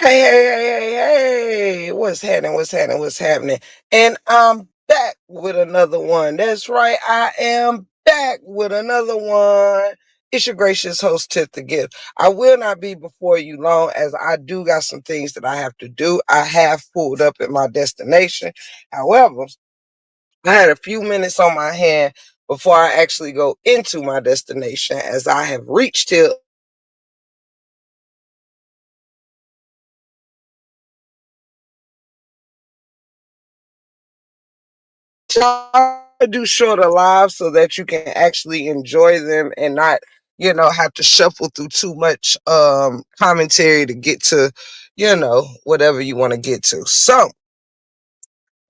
Hey, hey, hey, hey, hey. What's happening? What's happening? What's happening? And I'm back with another one. That's right. I am back with another one. It's your gracious host, Tip the Gift. I will not be before you long as I do got some things that I have to do. I have pulled up at my destination. However, I had a few minutes on my hand before I actually go into my destination as I have reached here. Try to do shorter lives so that you can actually enjoy them and not, have to shuffle through too much commentary to get to, whatever you want to get to. So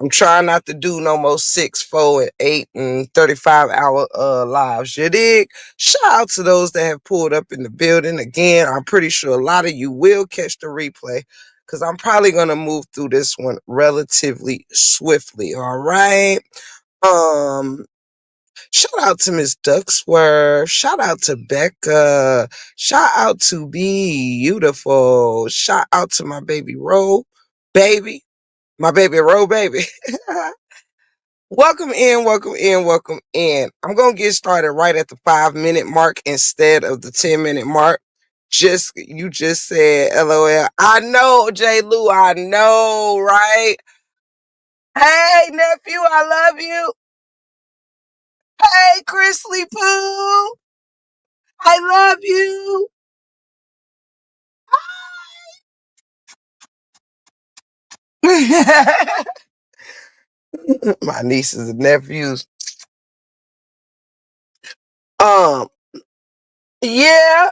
I'm trying not to do no more 6, 4, and 8 and 35-hour lives. You dig? Shout out to those that have pulled up in the building. Again, I'm pretty sure a lot of you will catch the replay because I'm probably gonna move through this one relatively swiftly. All right. Um, Shout out to Miss Ducksworth. Shout out to Becca. Shout out to Beautiful. Shout out to my baby Ro, baby. My baby Ro, baby. Welcome in, welcome in, welcome in. I'm gonna get started right at the 5 minute mark instead of the 10 minute mark. You just said LOL. I know, J. Lou, I know, right? Hey nephew, I love you. Hey, Chrisley Poo, I love you. My nieces and nephews. Um, yeah.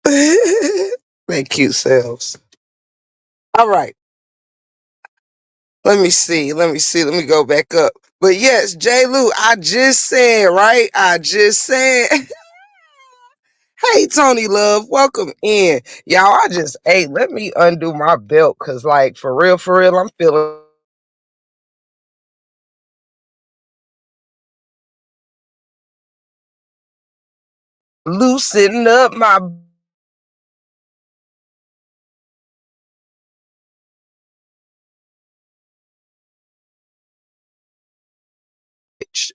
They cute selves. All right. Let me see. Let me see. Let me go back up. But yes, J. Lou, I just said, right? I just said, hey, Tony Love, welcome in. Y'all, I just, hey, let me undo my belt because, like, for real, I'm feeling loosen up my bitch.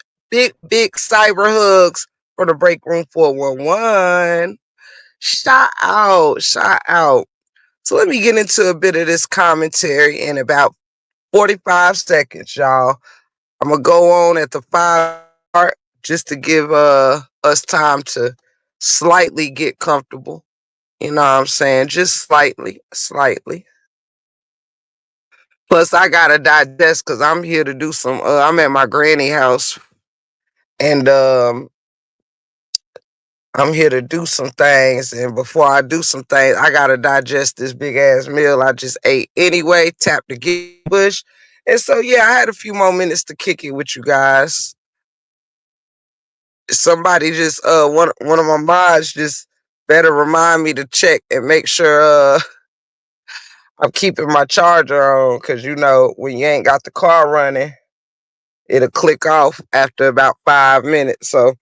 Big cyber hugs for the break room 411. Shout out, shout out. So let me get into a bit of this commentary in about 45 seconds, y'all. I'm gonna go on at the 5 part just to give us time to slightly get comfortable. You know what I'm saying? Just slightly, slightly. Plus, I gotta digest because I'm here to do some. I'm at my granny house, and I'm here to do some things. And before I do some things, I gotta digest this big ass meal I just ate anyway. Tap the bush, and so yeah, I had a few more minutes to kick it with you guys. Somebody just one of my mods just better remind me to check and make sure I'm keeping my charger on because when you ain't got the car running, it'll click off after about 5 minutes. So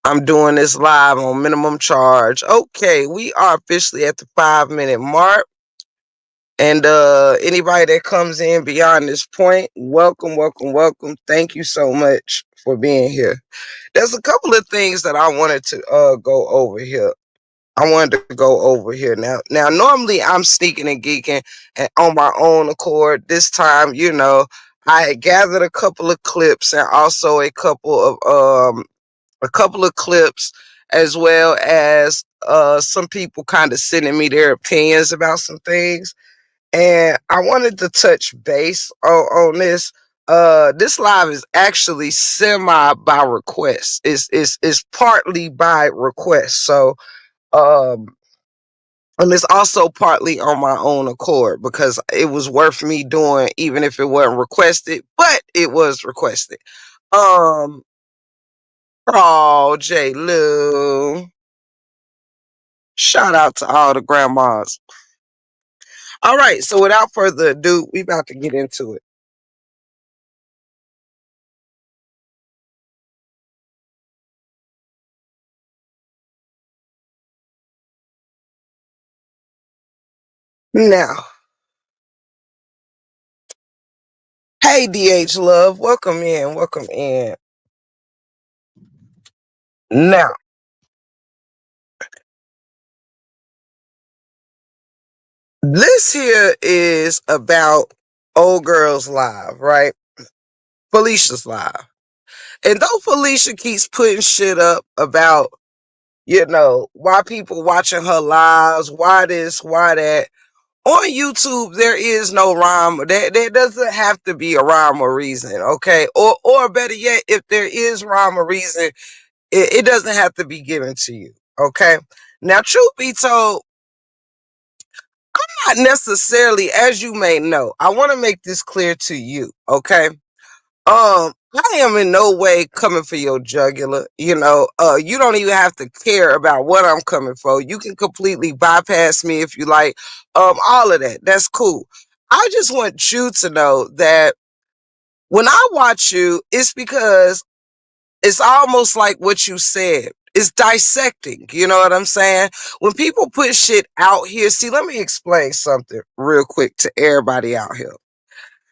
I'm doing this live on minimum charge. Okay, we are officially at the 5 minute mark. And anybody that comes in beyond this point, welcome, welcome, welcome. Thank you so much for being here. There's a couple of things that I wanted to go over here. I wanted to go over here now. Now, normally I'm sneaking and geeking and on my own accord. This time, I had gathered a couple of clips and also a couple of clips as well as some people kind of sending me their opinions about some things. And I wanted to touch base on this. This live is actually semi by request. It's partly by request. So um and it's also partly on my own accord because it was worth me doing even if it wasn't requested, but it was requested. Um oh J. Lou. Shout out to all the grandmas. All right, so without further ado, we about to get into it. Now, hey DH Love, welcome in, welcome in. Now, this here is about Old Girls Live, right? Felicia's live. And though Felicia keeps putting shit up about, why people watching her lives, why this, why that, on YouTube, there is no rhyme. There doesn't have to be a rhyme or reason, okay? Or better yet, if there is rhyme or reason, it doesn't have to be given to you, okay? Now, truth be told, not necessarily, as you may know, I want to make this clear to you, okay? I am in no way coming for your jugular. You don't even have to care about what I'm coming for. You can completely bypass me if you like. All of that. That's cool. I just want you to know that when I watch you, it's because it's almost like what you said. It's dissecting. You know what I'm saying? When people put shit out here, see, let me explain something real quick to everybody out here.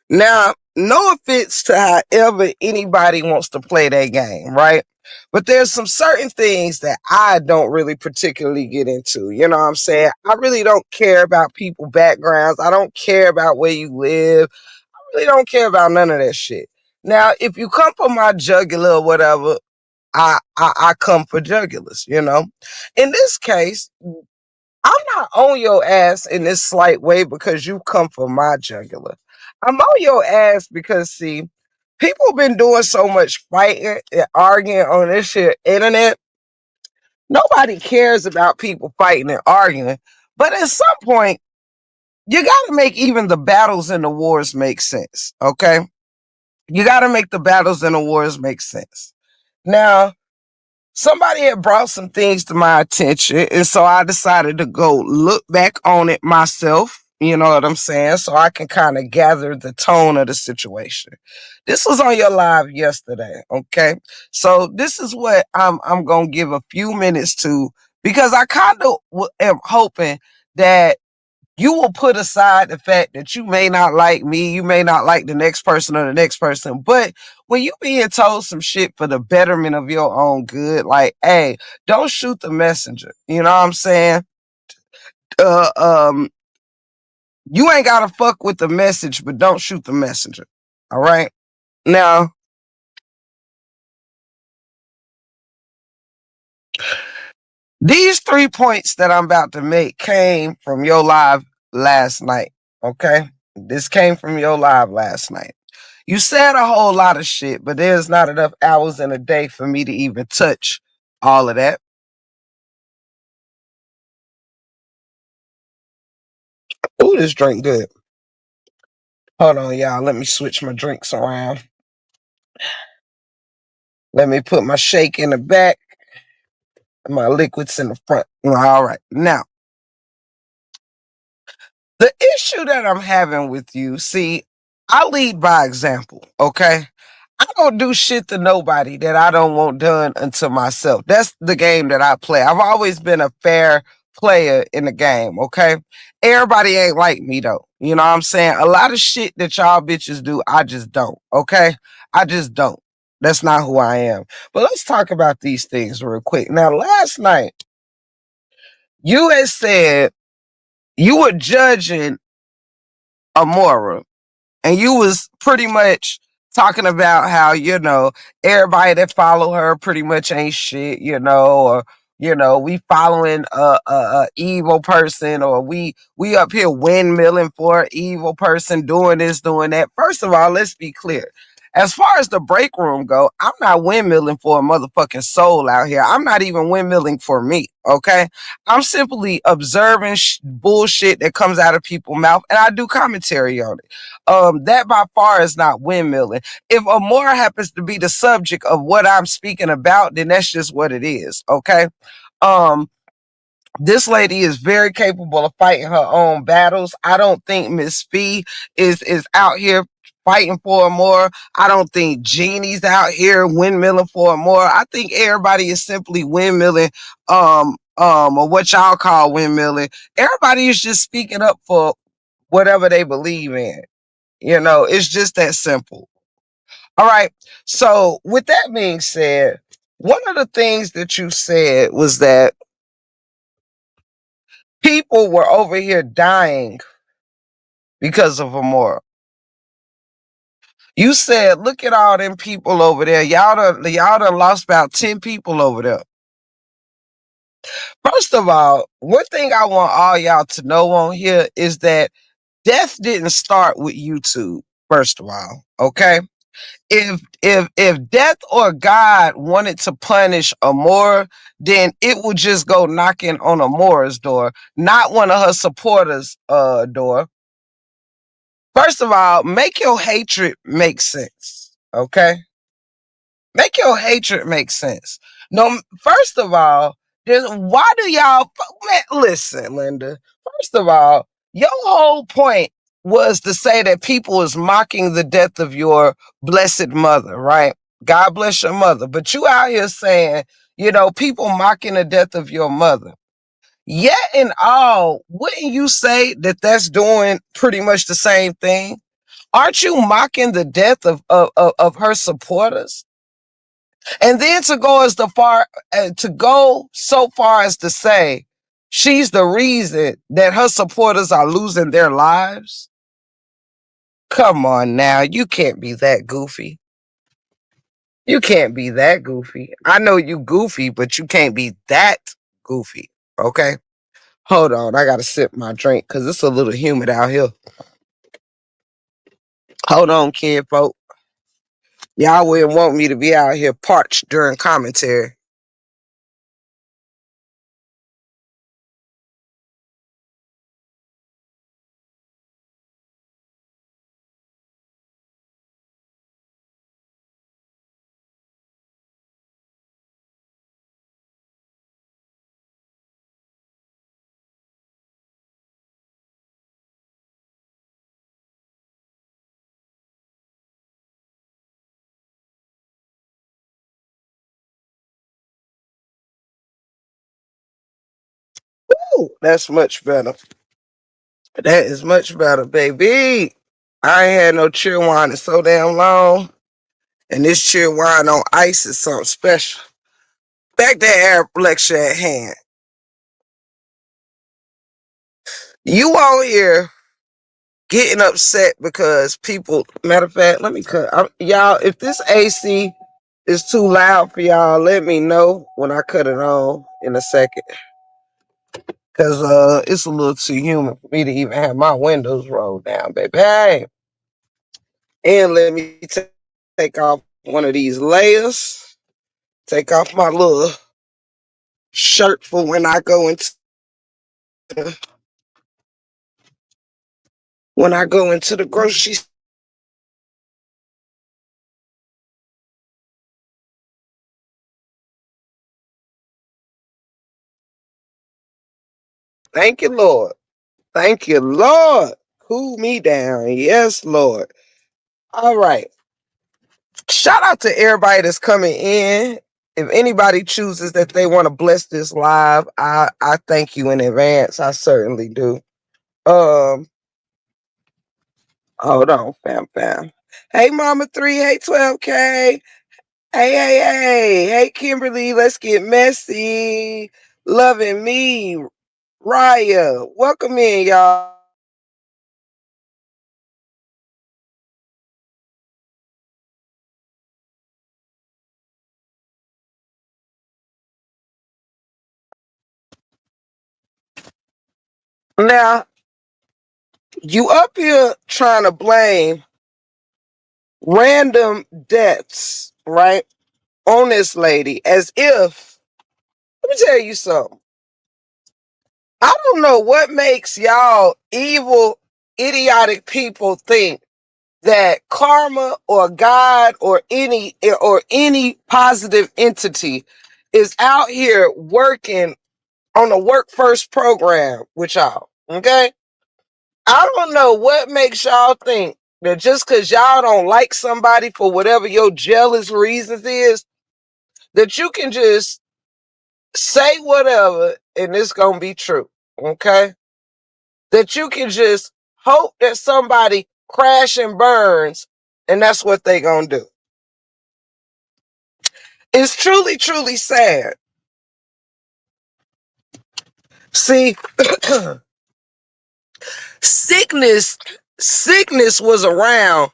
Now, no offense to however anybody wants to play that game, right? But there's some certain things that I don't really particularly get into. You know what I'm saying? I really don't care about people's backgrounds. I don't care about where you live. I really don't care about none of that shit. Now, if you come for my jugular or whatever, I come for jugulars, In this case, I'm not on your ass in this slight way because you come for my jugular. I'm on your ass because, see, people been doing so much fighting and arguing on this shit internet. Nobody cares about people fighting and arguing. But at some point, you got to make even the battles and the wars make sense, okay? You got to make the battles and the wars make sense. Now, somebody had brought some things to my attention, and so I decided to go look back on it myself. You know what I'm saying? So I can kind of gather the tone of the situation. This was on your live yesterday, okay? So this is what I'm gonna give a few minutes to, because I kind of am hoping that you will put aside the fact that you may not like me, you may not like the next person or the next person, but when you being told some shit for the betterment of your own good, like, hey, don't shoot the messenger. You know what I'm saying? Uh, um, you ain't gotta fuck with the message, but don't shoot the messenger. All right. Now, these 3 points that I'm about to make came from your live last night. Okay. This came from your live last night. You said a whole lot of shit, but there's not enough hours in a day for me to even touch all of that. Ooh, this drink good. Hold on, y'all. Let me switch my drinks around. Let me put my shake in the back, my liquids in the front. All right. Now, the issue that I'm having with you, see, I lead by example, okay? I don't do shit to nobody that I don't want done unto myself. That's the game that I play. I've always been a fair player in the game, okay? Everybody ain't like me though. You know what I'm saying? A lot of shit that y'all bitches do, I just don't, okay? I just don't. That's not who I am. But let's talk about these things real quick. Now, last night, you had said you were judging Amora, and you was pretty much talking about how, everybody that follow her pretty much ain't shit, or we following a evil person, or we up here windmilling for an evil person doing this, doing that. First of all, let's be clear. As far as the break room go, I'm not windmilling for a motherfucking soul out here. I'm not even windmilling for me, okay? I'm simply observing bullshit that comes out of people's mouth, and I do commentary on it. That by far is not windmilling. If Amora happens to be the subject of what I'm speaking about, then that's just what it is. Okay. Um, this lady is very capable of fighting her own battles. I don't think Miss Fee is out here fighting for Amora. I don't think Jeannie's out here windmilling for Amora. I think everybody is simply windmilling or what y'all call windmilling. Everybody is just speaking up for whatever they believe in. It's just that simple. All right. So with that being said, one of the things that you said was that people were over here dying because of Amora. You said, look at all them people over there. Y'all done lost about 10 people over there. First of all, one thing I want all y'all to know on here is that death didn't start with YouTube, first of all. Okay. If death or God wanted to punish Amora, then it would just go knocking on Amora's door, not one of her supporters' door. First of all, make your hatred make sense. Okay? Make your hatred make sense. No, first of all, why do y'all listen, Linda? First of all, your whole point was to say that people is mocking the death of your blessed mother, right? God bless your mother. But you out here saying, people mocking the death of your mother. Yet in all, wouldn't you say that that's doing pretty much the same thing? Aren't you mocking the death of her supporters? And then to go so far as to say she's the reason that her supporters are losing their lives. Come on now, you can't be that goofy. You can't be that goofy. I know you goofy, but you can't be that goofy. Okay? Hold on, I gotta sip my drink because it's a little humid out here. Hold on, kid folk. Y'all wouldn't want me to be out here parched during commentary. Ooh, that's much better. That is much better, baby. I ain't had no cheer wine in so damn long. And this cheer wine on ice is something special. Back that Arab lecture at hand. You out here getting upset because people, matter of fact, let me cut. Y'all, if this AC is too loud for y'all, let me know when I cut it on in a second. Cause it's a little too humid for me to even have my windows rolled down, baby. Hey. And let me take off one of these layers. Take off my little shirt for when I go into the grocery store. Thank you, Lord. Thank you, Lord. Cool me down. Yes, Lord. All right. Shout out to everybody that's coming in. If anybody chooses that they want to bless this live, I thank you in advance. I certainly do. Um, Hold on, fam. Hey, Mama 3. Hey, 12K. Hey, Kimberly, let's get messy. Loving me, Raya. Welcome in, y'all. Now, you up here trying to blame random deaths, right, on this lady as if, let me tell you something. I don't know what makes y'all evil, idiotic people think that karma or God or any positive entity is out here working on a work first program with y'all. Okay? I don't know what makes y'all think that just because y'all don't like somebody for whatever your jealous reasons is, that you can just say whatever and it's gonna be true, okay? That you can just hope that somebody crash and burns, and that's what they gonna do. It's truly, truly sad. See, sickness, sickness was around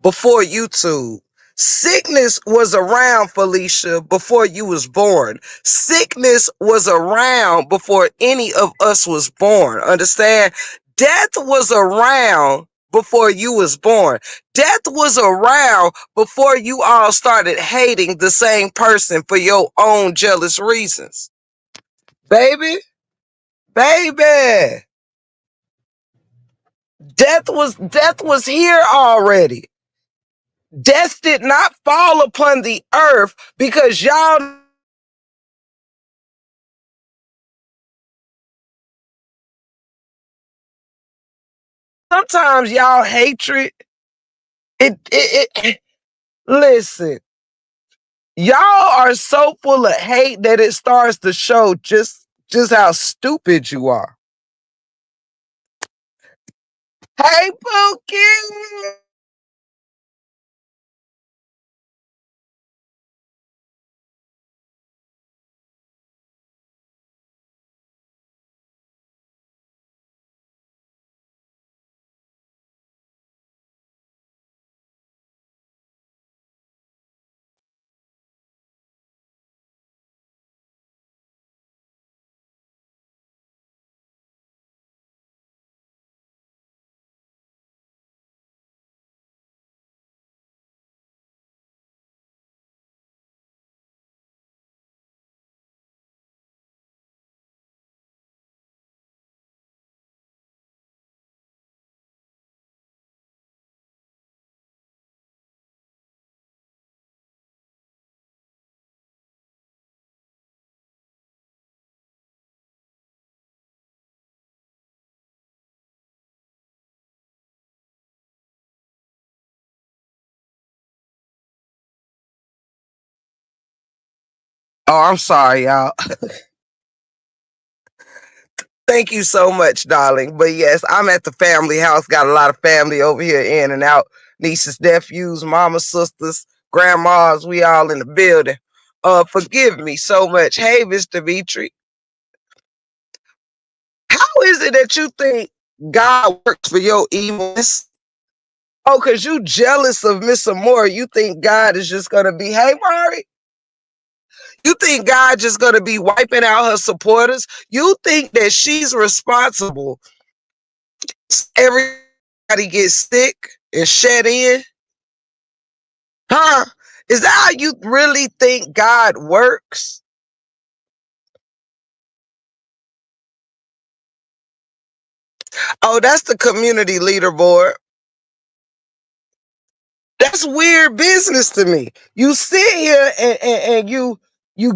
before YouTube. Sickness was around, Felicia, before you was born. Sickness was around before any of us was born. Understand? Death was around before you was born. Death was around before you all started hating the same person for your own jealous reasons. Baby, baby, death was here already. Death did not fall upon the earth because y'all sometimes y'all hatred it listen, y'all are so full of hate that it starts to show just how stupid you are. Hey Pookie. Oh, I'm sorry, y'all. Thank you so much, darling. But yes, I'm at the family house. Got a lot of family over here in and out. Nieces, nephews, mamas, sisters, grandmas. We all in the building. Forgive me so much. Hey, Mr. Dimitri. How is it that you think God works for your evilness? Oh, because you jealous of Miss Amore. You think God is just going to be, hey, Mari? You think God just going to be wiping out her supporters? You think that she's responsible? Everybody gets sick and shut in? Huh? Is that how you really think God works? Oh, that's the community leaderboard. That's weird business to me. You sit here and you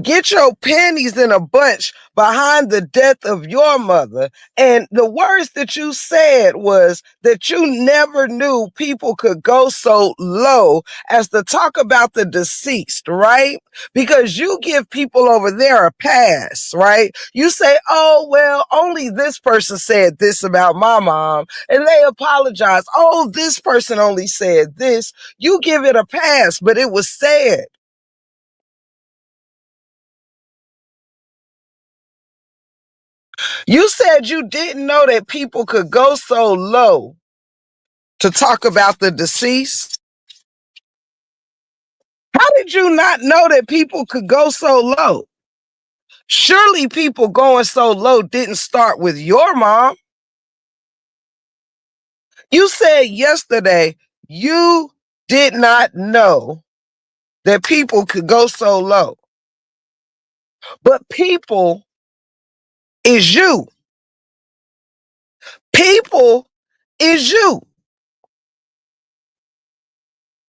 get your panties in a bunch behind the death of your mother. And the words that you said was that you never knew people could go so low as to talk about the deceased, right? Because you give people over there a pass, right? You say, oh, well, only this person said this about my mom, and they apologize. Oh, this person only said this. You give it a pass, but it was said. You said you didn't know that people could go so low to talk about the deceased. How did you not know that people could go so low? Surely people going so low didn't start with your mom. You said yesterday you did not know that people could go so low. But people is you. People is you.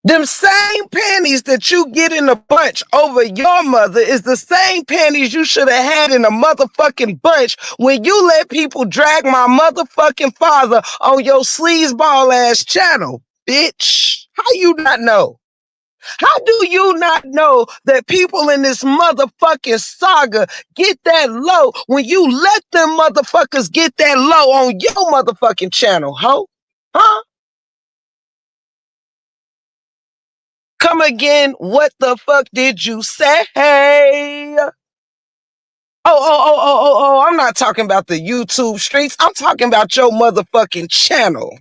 Them same panties that you get in a bunch over your mother is the same panties you should have had in a motherfucking bunch when you let people drag my motherfucking father on your sleazeball ass channel, bitch. How you not know? How do you not know that people in this motherfucking saga get that low when you let them motherfuckers get that low on your motherfucking channel, ho? Huh? Come again, what the fuck did you say? I'm not talking about the YouTube streets. I'm talking about your motherfucking channel.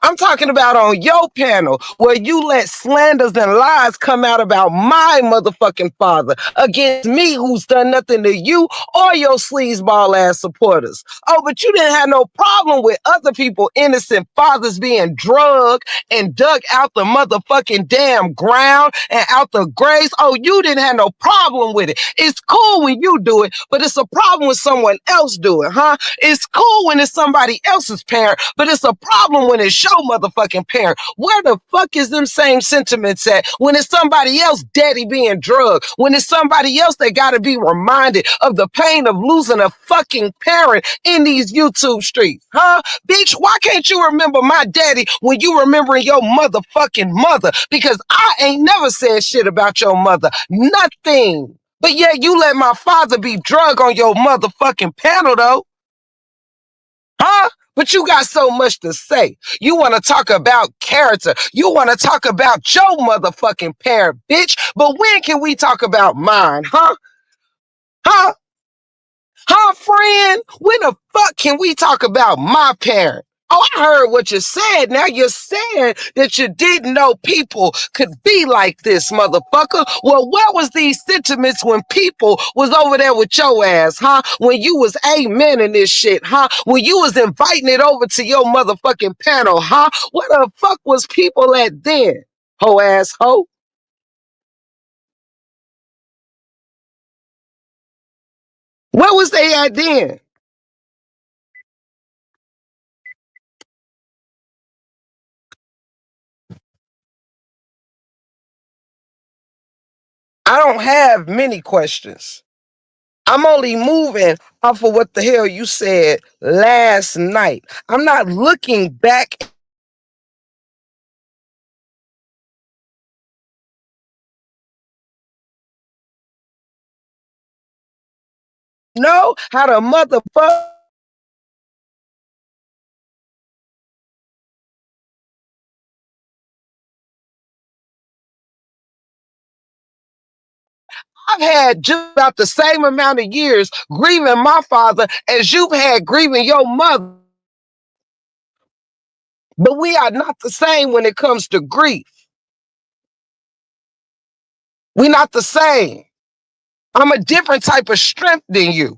I'm talking about on your panel where you let slanders and lies come out about my motherfucking father against me who's done nothing to you or your sleazeball ass supporters. Oh, but you didn't have no problem with other people, innocent fathers being drugged and dug out the motherfucking damn ground and out the graves. Oh, you didn't have no problem with it. It's cool when you do it, but it's a problem when someone else do it, huh? It's cool when it's somebody else's parent, but it's a problem when it's your motherfucking parent. Where the fuck is them same sentiments at when it's somebody else daddy being drugged? When it's somebody else that gotta be reminded of the pain of losing a fucking parent in these YouTube streets, huh? Bitch, why can't you remember my daddy when you remembering your motherfucking mother? Because I ain't never said shit about your mother. Nothing. But yet you let my father be drugged on your motherfucking panel though. Huh? But you got so much to say. You want to talk about character. You want to talk about your motherfucking parent, bitch. But when can we talk about mine, huh? Huh? Huh, friend? When the fuck can we talk about my parent? Oh, I heard what you said. Now you're saying that you didn't know people could be like this, motherfucker. Well, where was these sentiments when people was over there with your ass, huh? When you was amen in this shit, huh? When you was inviting it over to your motherfucking panel, huh? Where the fuck was people at then, ho ass ho? Where was they at then? I don't have many questions. I'm only moving off of what the hell you said last night. I'm not looking back. Know how to motherfucker. I've had just about the same amount of years grieving my father as you've had grieving your mother. But we are not the same when it comes to grief. We're not the same. I'm a different type of strength than you.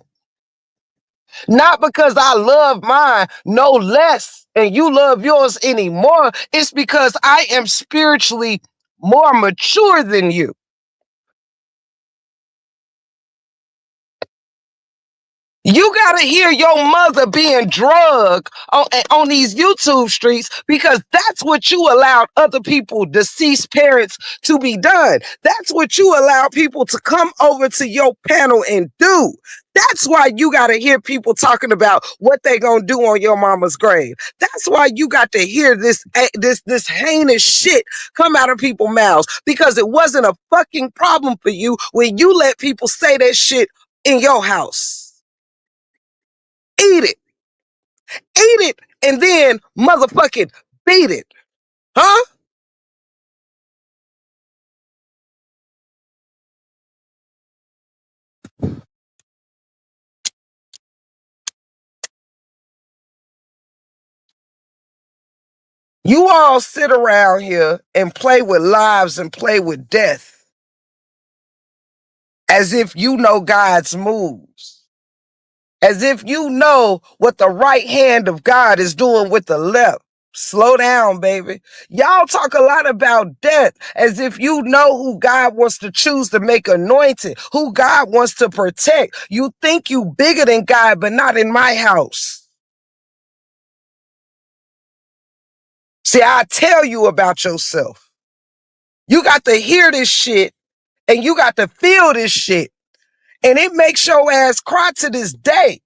Not because I love mine no less and you love yours anymore. It's because I am spiritually more mature than you. You gotta hear your mother being drugged on these YouTube streets because that's what you allowed other people, deceased parents, to be done. That's what you allow people to come over to your panel and do. That's why you gotta hear people talking about what they gonna do on your mama's grave. That's why you got to hear this heinous shit come out of people's mouths because it wasn't a fucking problem for you when you let people say that shit in your house. Eat it, eat it, and then motherfucking beat it. Huh? You all sit around here and play with lives and play with death as if you know God's moves, as if you know what the right hand of God is doing with the left. Slow down, baby. Y'all talk a lot about death as if you know who God wants to choose to make anointed, who God wants to protect. You think you bigger than God, but not in my house. See, I tell you about yourself. You got to hear this shit and you got to feel this shit. And it makes your ass cry to this day.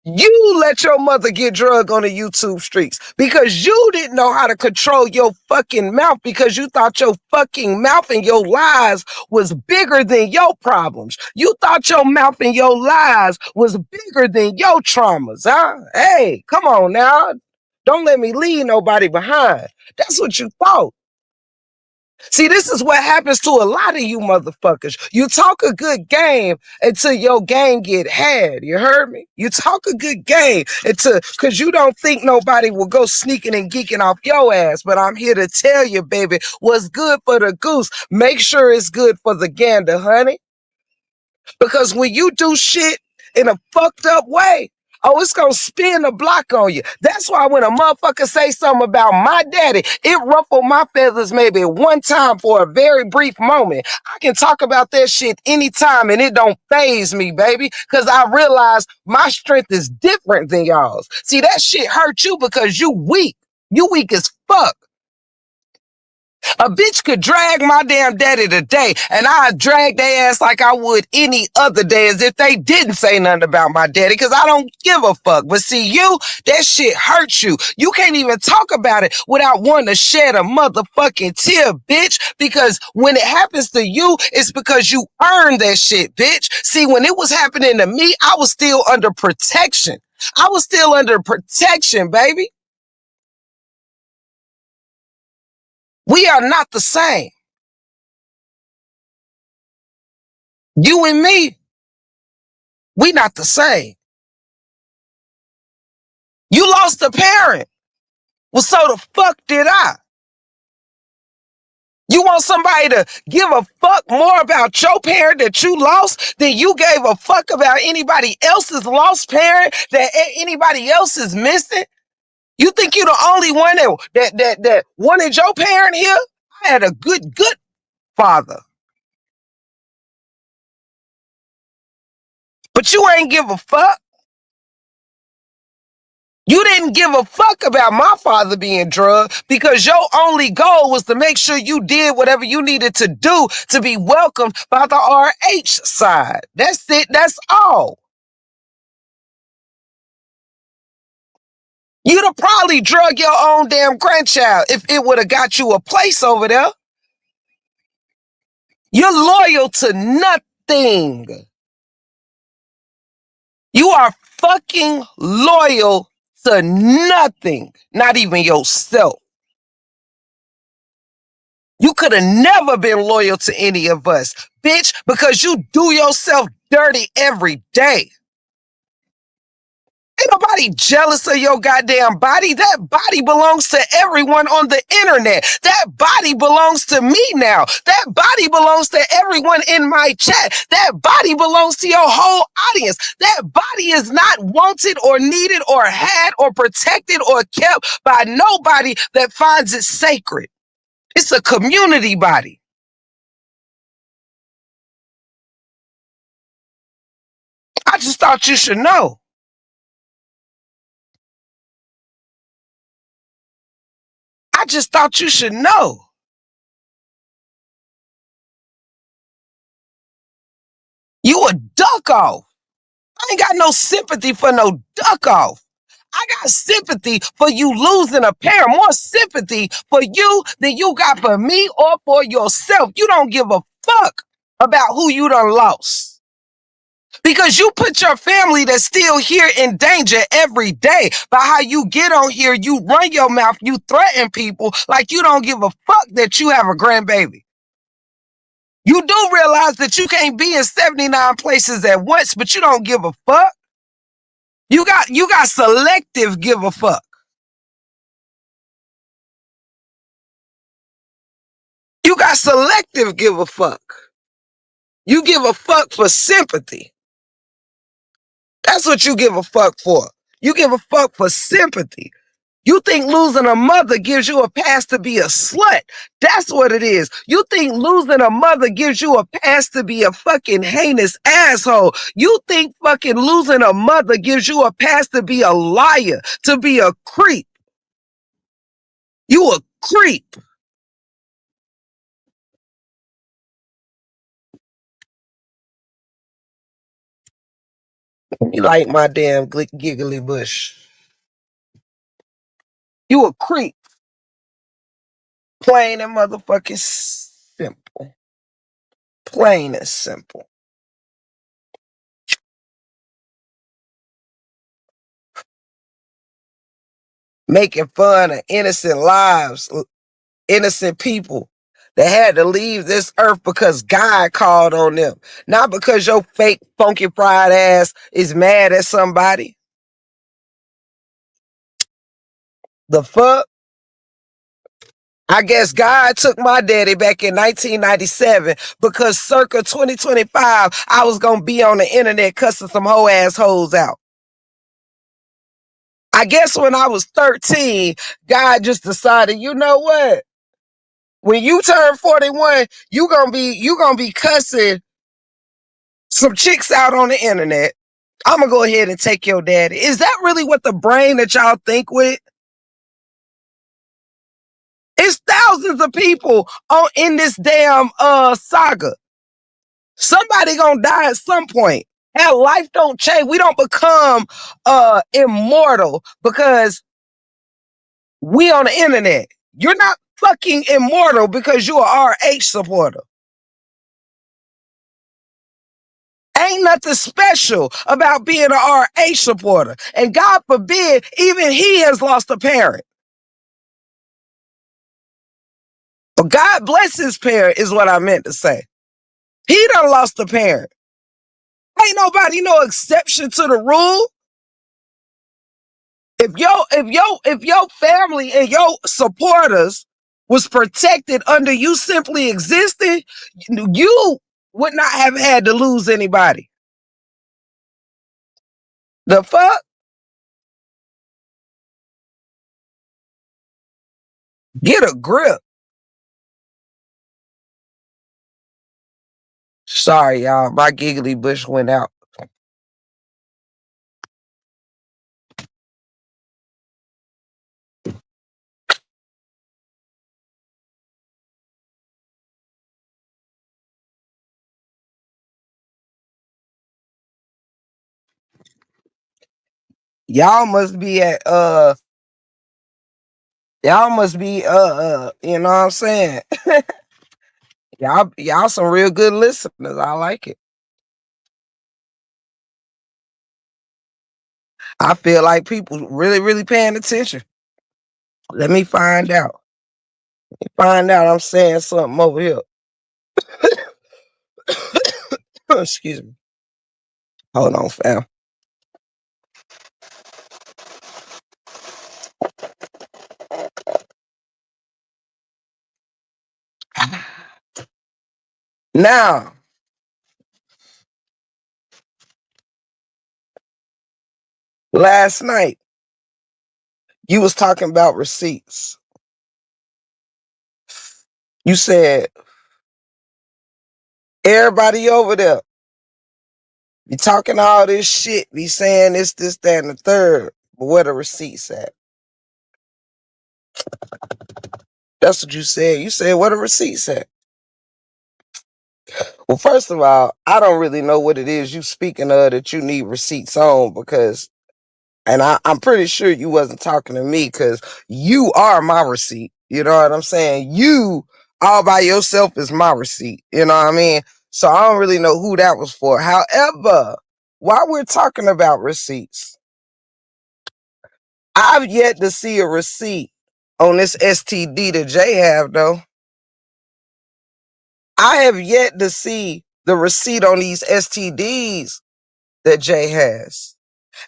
You let your mother get drugged on the YouTube streets because you didn't know how to control your fucking mouth because you thought your fucking mouth and your lies was bigger than your problems. You thought your mouth and your lies was bigger than your traumas, huh? Hey, come on now. Don't let me leave nobody behind. That's what you thought. See, this is what happens to a lot of you motherfuckers. You talk a good game until your game get had. You heard me? You talk a good game until, cause you don't think nobody will go sneaking and geeking off your ass. But I'm here to tell you, baby, what's good for the goose, make sure it's good for the gander, honey. Because when you do shit in a fucked up way, oh, it's gonna spin the block on you. That's why when a motherfucker say something about my daddy, it ruffled my feathers maybe one time for a very brief moment. I can talk about that shit anytime and it don't faze me, baby, because I realize my strength is different than y'all's. See, that shit hurt you because you weak. You weak as fuck. A bitch could drag my damn daddy today, and I'd drag their ass like I would any other day as if they didn't say nothing about my daddy, because I don't give a fuck. But see, you, that shit hurts you. You can't even talk about it without wanting to shed a motherfucking tear, bitch, because when it happens to you, it's because you earned that shit, bitch. See, when it was happening to me, I was still under protection. I was still under protection, baby. We are not the same. You and me, we not the same. You lost a parent. Well, so the fuck did I. You want somebody to give a fuck more about your parent that you lost than you gave a fuck about anybody else's lost parent that anybody else is missing? You think you're the only one that wanted your parent here? I had a good father. But you ain't give a fuck. You didn't give a fuck about my father being drugged because your only goal was to make sure you did whatever you needed to do to be welcomed by the RH side. That's it. That's all. You'd have probably drug your own damn grandchild if it would have got you a place over there. You're loyal to nothing. You are fucking loyal to nothing, not even yourself. You could have never been loyal to any of us, bitch, because you do yourself dirty every day. Ain't nobody jealous of your goddamn body. That body belongs to everyone on the internet. That body belongs to me now. That body belongs to everyone in my chat. That body belongs to your whole audience. That body is not wanted or needed or had or protected or kept by nobody that finds it sacred. It's a community body. I just thought you should know. I just thought you should know. You a duck off. I ain't got no sympathy for no duck off. I got sympathy for you losing a parent, more sympathy for you than you got for me or for yourself. You don't give a fuck about who you done lost. Because you put your family that's still here in danger every day by how you get on here, you run your mouth, you threaten people like you don't give a fuck that you have a grandbaby. You do realize that you can't be in 79 places at once, but you don't give a fuck. You got selective give a fuck. You got selective give a fuck. You give a fuck for sympathy. That's what you give a fuck for. You give a fuck for sympathy. You think losing a mother gives you a pass to be a slut. That's what it is. You think losing a mother gives you a pass to be a fucking heinous asshole. You think fucking losing a mother gives you a pass to be a liar, to be a creep. You a creep. You like my damn giggly bush. You a creep. Plain and motherfucking simple. Plain and simple. Making fun of innocent lives, innocent people that had to leave this earth because God called on them. Not because your fake, funky fried ass is mad at somebody. The fuck? I guess God took my daddy back in 1997 because circa 2025, I was going to be on the internet cussing some hoe assholes out. I guess when I was 13, God just decided, you know what? When you turn 41, you gonna be cussing some chicks out on the internet. I'm gonna go ahead and take your daddy. Is that really what the brain that y'all think with? It's thousands of people in this damn saga. Somebody gonna die at some point. Hell, life don't change. We don't become immortal because we on the internet. You're not fucking immortal because you're a RH supporter. Ain't nothing special about being an RH supporter. And God forbid, even he has lost a parent. But God bless his parent is what I meant to say. He done lost a parent. Ain't nobody no exception to the rule. If your family and your supporters was protected under you simply existing, you would not have had to lose anybody. The fuck? Get a grip. Sorry, y'all. My giggly bush went out. Y'all must be at y'all must be you know what I'm saying? Y'all some real good listeners. I like it. I feel like people really, really paying attention. Let me find out. Find out I'm saying something over here. Excuse me. Hold on, fam. Now, last night you was talking about receipts. You said everybody over there be talking all this shit, be saying this, that, and the third. But where the receipts at? That's what you said. You said where the receipts at? Well, first of all, I don't really know what it is you speaking of that you need receipts on because, and I'm pretty sure you wasn't talking to me because you are my receipt. You know what I'm saying? You all by yourself is my receipt. You know what I mean? So I don't really know who that was for. However, while we're talking about receipts, I've yet to see a receipt on this STD that Jay have though. I have yet to see the receipt on these STDs that Jay has.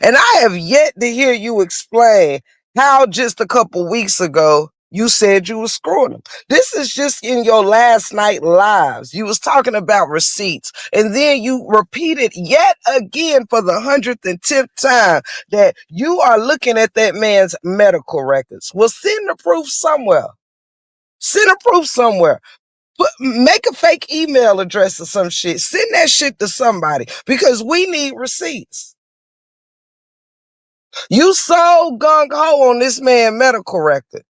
And I have yet to hear you explain how just a couple weeks ago you said you were screwing him. This is just in your last night lives. You was talking about receipts. And then you repeated yet again for the 110th time that you are looking at that man's medical records. Well, send the proof somewhere. Send a proof somewhere. Make a fake email address or some shit. Send that shit to somebody because we need receipts. You so gung ho on this man medical record.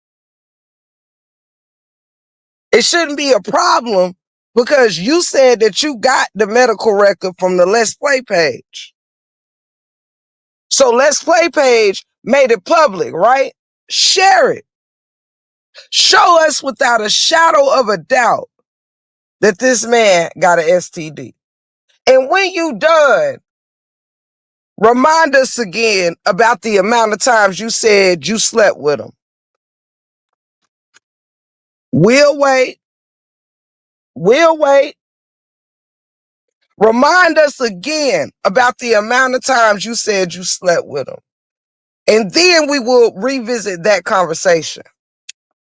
It shouldn't be a problem because you said that you got the medical record from the Let's Play page. So Let's Play page made it public, right? Share it. Show us without a shadow of a doubt that this man got an STD. And when you done, remind us again about the amount of times you said you slept with him. We'll wait. We'll wait. Remind us again about the amount of times you said you slept with him. And then we will revisit that conversation.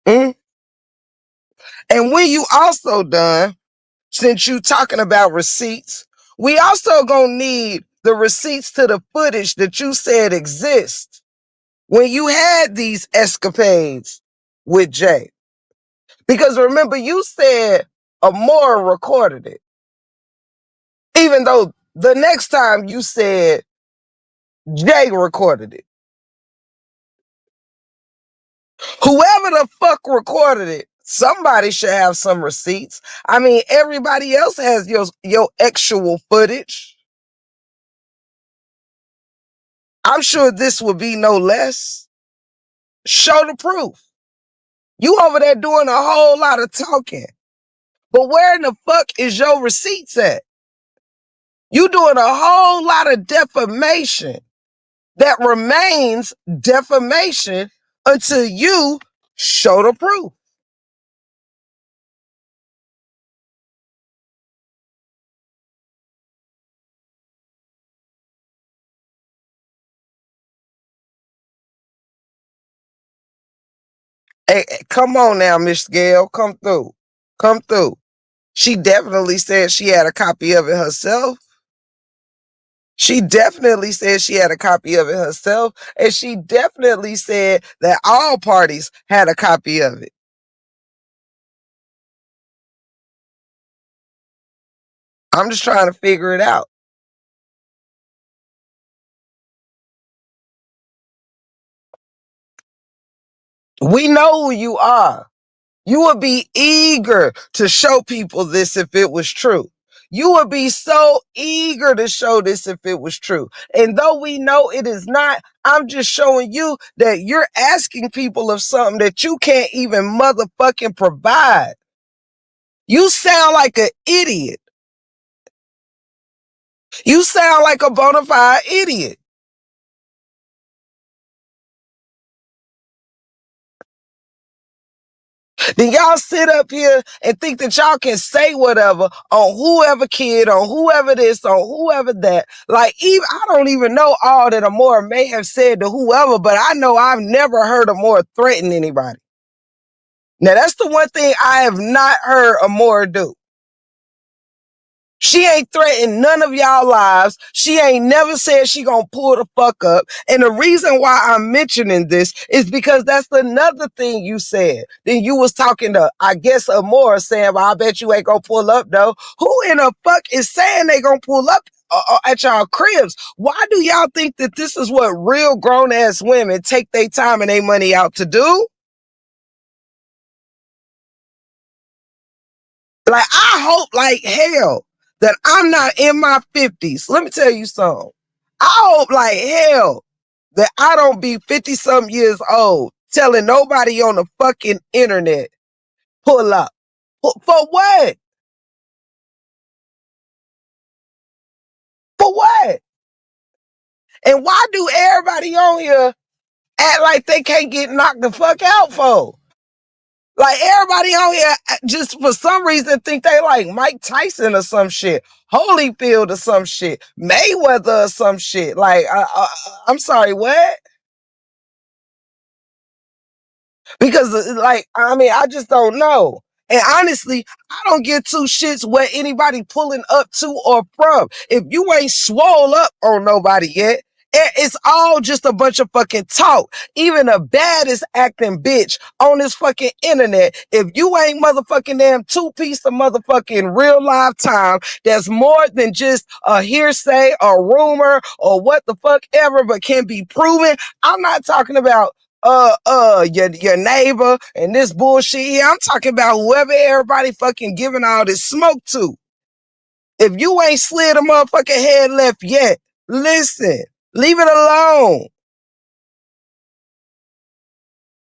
Mm? And when you also done, since you talking about receipts, we also gonna need the receipts to the footage that you said exists when you had these escapades with Jay. Because remember, you said Amora recorded it. Even though the next time you said Jay recorded it. Whoever the fuck recorded it, somebody should have some receipts. I mean, everybody else has your actual footage. I'm sure this will be no less. Show the proof. You over there doing a whole lot of talking. But where in the fuck is your receipts at? You doing a whole lot of defamation that remains defamation until you show the proof. Hey, come on now, Miss Gail. Come through. Come through. She definitely said she had a copy of it herself. She definitely said she had a copy of it herself. And she definitely said that all parties had a copy of it. I'm just trying to figure it out. We know who you are. You would be eager to show people this if it was true. You would be so eager to show this if it was true. And though we know it is not, I'm just showing you that you're asking people of something that you can't even motherfucking provide. You sound like an idiot. You sound like a bona fide idiot. Then y'all sit up here and think that y'all can say whatever on whoever kid, on whoever this, on whoever that. Like, even I don't even know all that Amora may have said to whoever, but I know I've never heard Amora threaten anybody. Now, that's the one thing I have not heard Amora do. She ain't threatened none of y'all lives. She ain't never said she gonna pull the fuck up. And the reason why I'm mentioning this is because that's another thing you said. Then you was talking to, I guess, Amora saying, well, I bet you ain't gonna pull up though. Who in the fuck is saying they gonna pull up at y'all cribs? Why do y'all think that this is what real grown ass women take their time and their money out to do? Like, I hope like hell that I'm not in my 50s. Let me tell you something. I hope like hell that I don't be 50 some years old telling nobody on the fucking internet, pull up. For what? For what? And why do everybody on here act like they can't get knocked the fuck out for? Like, everybody on here just for some reason think they like Mike Tyson or some shit, Holyfield or some shit, Mayweather or some shit. Like, I'm sorry, what? Because, like, I mean, I just don't know. And honestly, I don't give two shits where anybody pulling up to or from. If you ain't swole up on nobody yet, it's all just a bunch of fucking talk. Even the baddest acting bitch on this fucking internet, if you ain't motherfucking damn two-piece of motherfucking real life time, that's more than just a hearsay or rumor or what the fuck ever, but can be proven. I'm not talking about your neighbor and this bullshit here. I'm talking about whoever everybody fucking giving all this smoke to. If you ain't slid a motherfucking head left yet, listen. Leave it alone.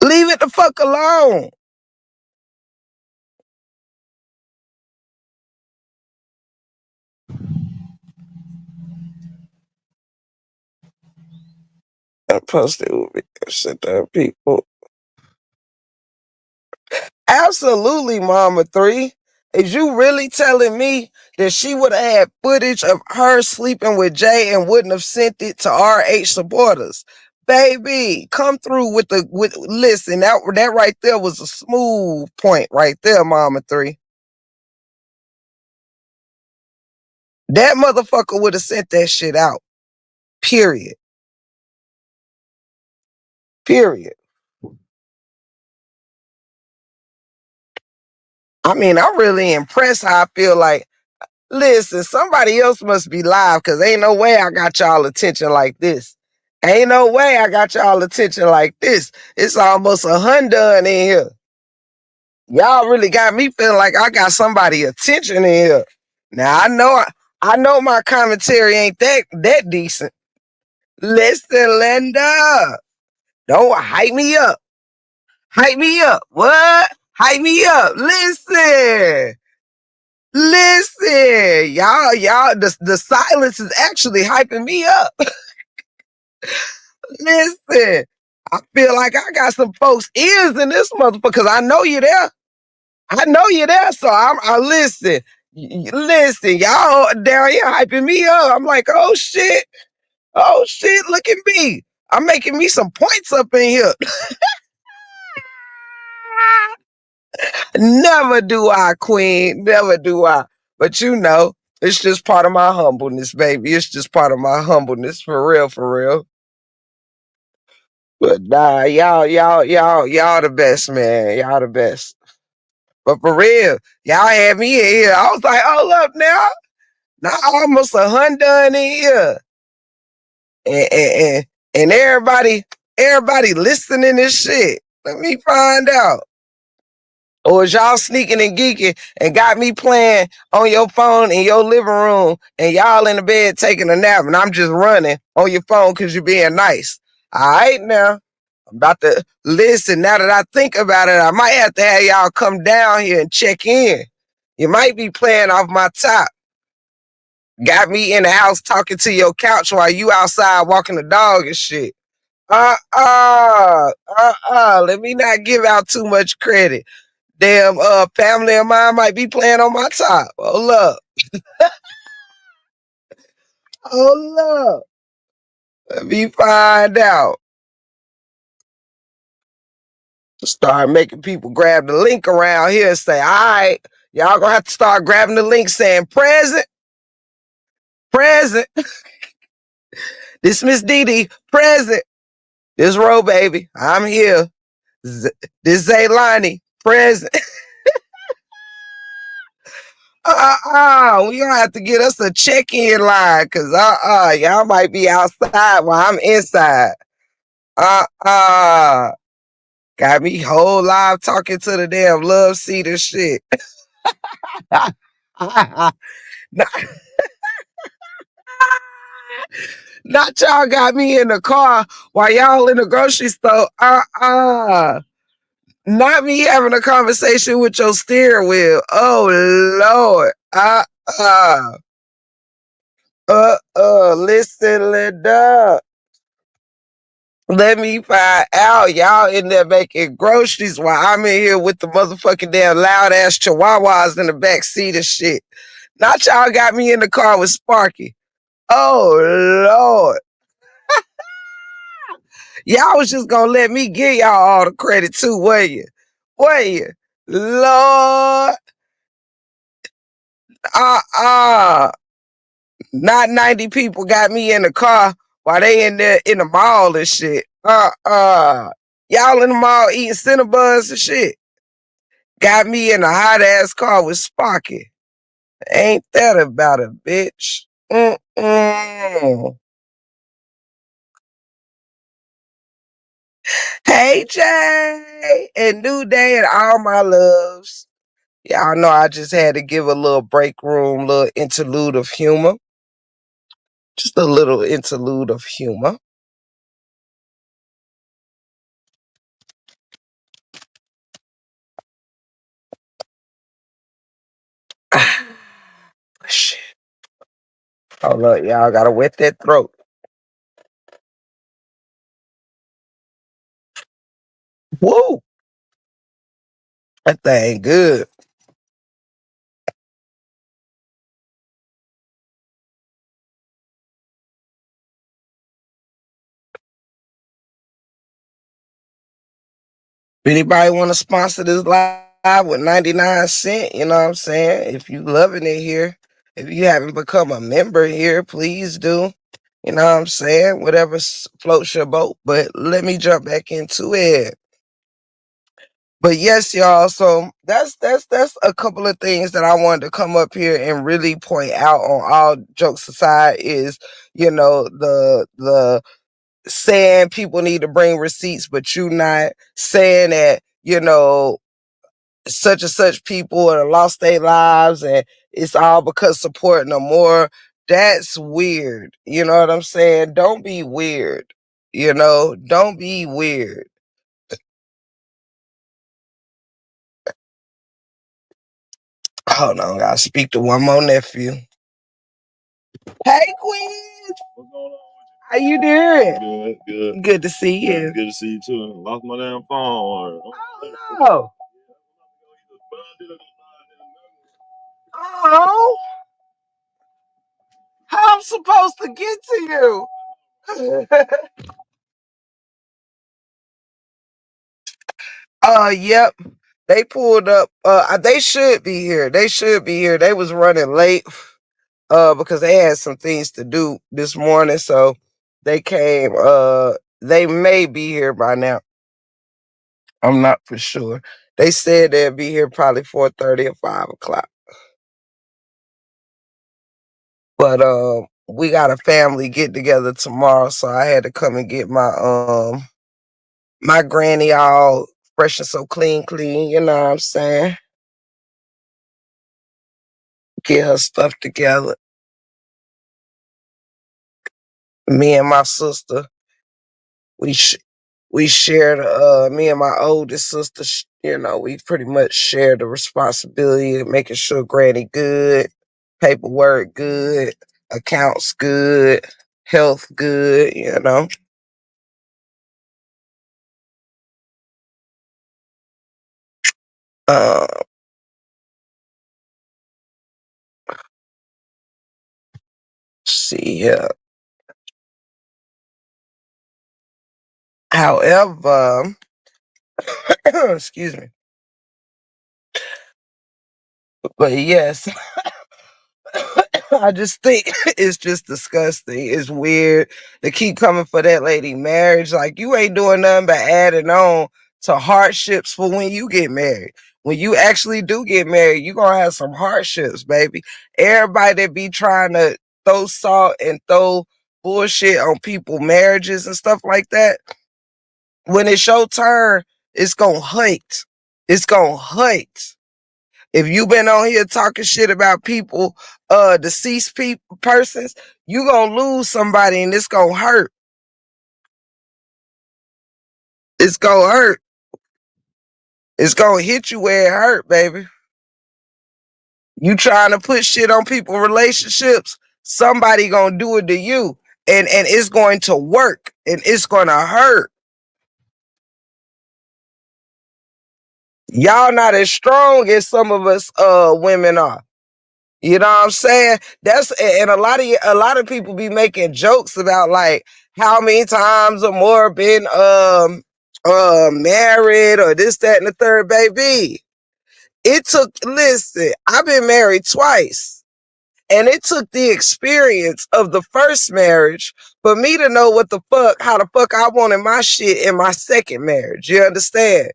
Leave it the fuck alone. I posted with me. Sit there, people. Absolutely, Mama Three. Is you really telling me that she would have had footage of her sleeping with Jay and wouldn't have sent it to RH supporters? Baby, come through with listen, that right there was a smooth point right there, Mama Three. That motherfucker would have sent that shit out. Period. Period. I mean, I'm really impressed how I feel like, listen, somebody else must be live because ain't no way I got y'all attention like this. Ain't no way I got y'all attention like this. It's almost a hundred in here. Y'all really got me feeling like I got somebody attention in here. Now I know my commentary ain't that decent. Listen, Linda, don't hype me up. Hype me up. What? Hype me up. Listen. Listen, y'all, the silence is actually hyping me up. Listen, I feel like I got some folks' ears in this motherfucker because I know you're there. I know you're there, so I listen. Listen, y'all down here hyping me up. I'm like, oh shit, look at me. I'm making me some points up in here. Never do I, Queen. Never do I. But you know, it's just part of my humbleness, baby. It's just part of my humbleness, for real, for real. But nah, y'all the best, man. Y'all the best. But for real, y'all had me in here. I was like, hold up now. Now almost a hundred in here. And everybody listening this shit. Let me find out. Or is y'all sneaking and geeking and got me playing on your phone in your living room and y'all in the bed taking a nap and I'm just running on your phone because you're being nice? All right, now. I'm about to listen. Now that I think about it, I might have to have y'all come down here and check in. You might be playing off my top. Got me in the house talking to your couch while you outside walking the dog and shit. Let me not give out too much credit. Damn, family of mine might be playing on my top. Hold up. Hold up. Let me find out. Start making people grab the link around here and say, all right, y'all gonna have to start grabbing the link saying present, present. This Miss Dee present. This Ro baby, I'm here. This Zaylani, present. We gonna have to get us a check-in line, cause y'all might be outside while I'm inside. Got me whole live talking to the damn love seat and shit. Not y'all got me in the car while y'all in the grocery store. Not me having a conversation with your steering wheel. Oh Lord. Listen, Linda. Let me find out. Y'all in there making groceries while I'm in here with the motherfucking damn loud ass chihuahuas in the back seat and shit. Not y'all got me in the car with Sparky. Oh Lord. Y'all was just gonna let me give y'all all the credit too, were you? Were you? Lord. Uh-uh. Not 90 people got me in the car while they in there in the mall and shit. Y'all in the mall eating Cinnabons and shit. Got me in a hot ass car with Sparky. Ain't that about a bitch? Mm-mm. Hey Jay and New Day and all my loves. Y'all know I just had to give a little break room, little interlude of humor. Just a little interlude of humor. Shit. Hold up, y'all. Gotta wet that throat. Woo! That thing good. Anybody want to sponsor this live with 99¢? You know what I'm saying? If you loving it here, if you haven't become a member here, please do. You know what I'm saying? Whatever floats your boat. But let me jump back into it. But yes, y'all. So that's a couple of things that I wanted to come up here and really point out. On all jokes aside, is the saying people need to bring receipts, but you not saying that such and such people have lost their lives and it's all because support no more. That's weird. You know what I'm saying? Don't be weird. Don't be weird. Hold on, I gotta speak to one more nephew. Hey, Queen. What's going on? How you doing? Good. Good to see you. Good to see you too. Lost my damn phone. Oh no. Oh, how I'm supposed to get to you? Yep. They pulled up. They should be here. They should be here. They was running late. Because they had some things to do this morning, so they came. They may be here by now. I'm not for sure. They said they'd be here probably 4:30 or 5 o'clock. But we got a family get together tomorrow, so I had to come and get my granny all fresh and so clean. You know what I'm saying? Get her stuff together. Me and my sister, we sh- we shared. Me and my oldest sister, we pretty much share the responsibility of making sure granny good, paperwork good, accounts good, health good. Uh, see here. However, excuse me. But yes, I just think it's just disgusting. It's weird to keep coming for that lady marriage. Like, you ain't doing nothing but adding on to hardships for when you get married. When you actually do get married, you gonna have some hardships, baby. Everybody that be trying to throw salt and throw bullshit on people marriages and stuff like that, when it's your turn, it's gonna hurt. It's gonna hurt. If you been on here talking shit about people, deceased people, persons, you gonna lose somebody and it's gonna hurt. It's gonna hurt. It's gonna hit you where it hurt, baby. You trying to put shit on people relationships, somebody gonna do it to you. And it's going to work and it's gonna hurt. Y'all not as strong as some of us women are. You know what I'm saying? That's and a lot of people be making jokes about like how many times or more been married or this, that, and the third, baby. Listen, I've been married twice. And it took the experience of the first marriage for me to know how the fuck I wanted my shit in my second marriage. You understand?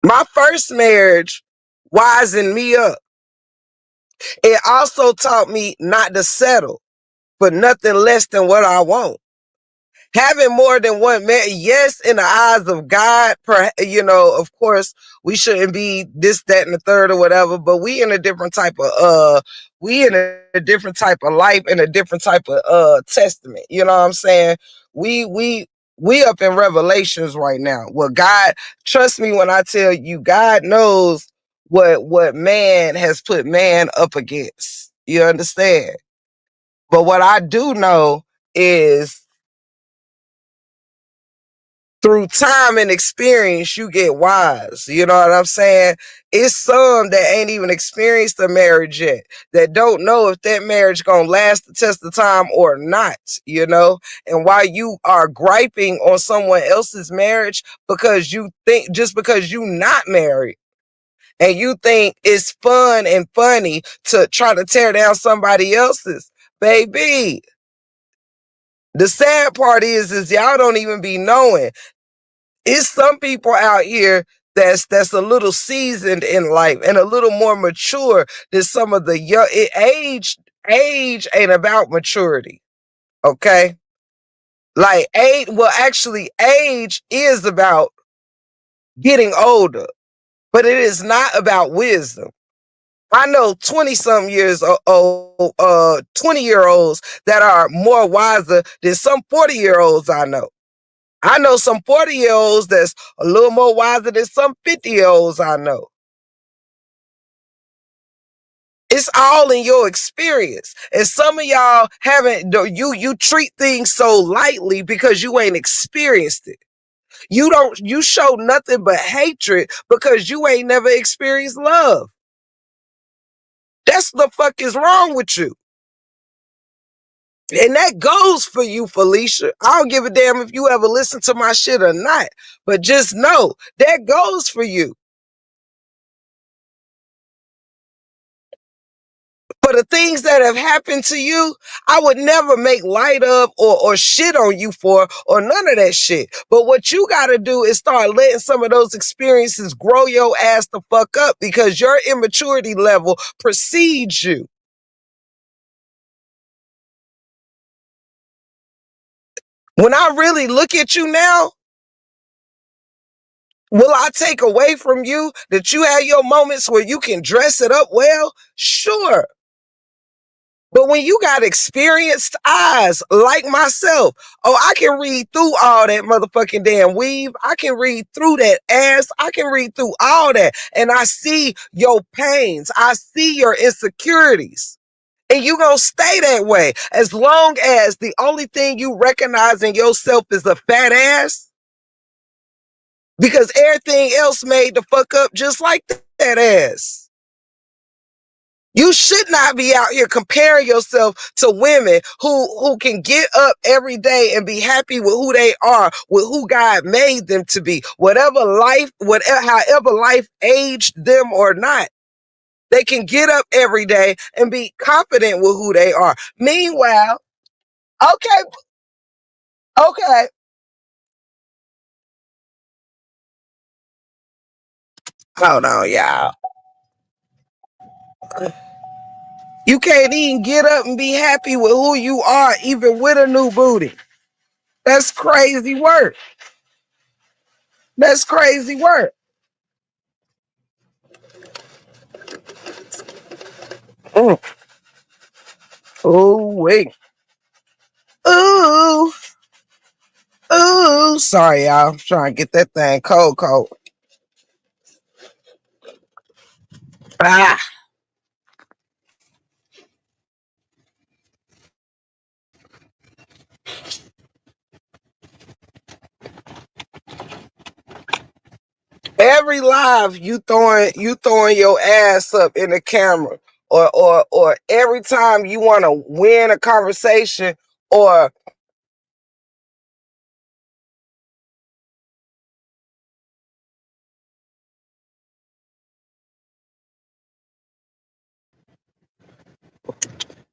My first marriage wisened me up. It also taught me not to settle for nothing less than what I want. Having more than one man, yes, in the eyes of God, of course, we shouldn't be this, that, and the third or whatever, but we in a different type of life and a different type of testament. You know what I'm saying? We we we up in Revelations right now. Well, God, trust me when I tell you, God knows what man has put man up against. You understand? But what I do know is through time and experience, you get wise. You know what I'm saying? It's some that ain't even experienced a marriage yet, that don't know if that marriage gonna last the test of time or not, you know? And while you are griping on someone else's marriage because you think, just because you not married, and you think it's fun and funny to try to tear down somebody else's, baby, the sad part is y'all don't even be knowing. It's some people out here that's a little seasoned in life and a little more mature than some of the young. Age ain't about maturity, okay? Like age, well, actually, age is about getting older, but it is not about wisdom. I know 20 something years old, 20-year-olds that are more wiser than some 40-year-olds I know. I know some 40-year-olds that's a little more wiser than some 50-year-olds I know. It's all in your experience. And some of y'all haven't, you treat things so lightly because you ain't experienced it. You show nothing but hatred because you ain't never experienced love. That's the fuck is wrong with you. And that goes for you, Felicia. I don't give a damn if you ever listen to my shit or not. But just know that goes for you. For the things that have happened to you, I would never make light of or shit on you for or none of that shit. But what you got to do is start letting some of those experiences grow your ass the fuck up because your immaturity level precedes you. When I really look at you now, will I take away from you that you have your moments where you can dress it up well? Sure. But when you got experienced eyes like myself, oh, I can read through all that motherfucking damn weave. I can read through that ass. I can read through all that. And I see your pains. I see your insecurities. And you gonna stay that way as long as the only thing you recognize in yourself is a fat ass, because everything else made the fuck up just like that ass. You should not be out here comparing yourself to women who can get up every day and be happy with who they are, with who God made them to be. However life aged them or not, they can get up every day and be confident with who they are. Meanwhile, okay, okay, hold on, y'all. You can't even get up and be happy with who you are, even with a new booty. That's crazy work. That's crazy work. Mm. Oh, wait. Ooh, ooh. Sorry, y'all. I'm trying to get that thing cold, cold. Ah. Every live you throwing your ass up in the camera, or every time you want to win a conversation, or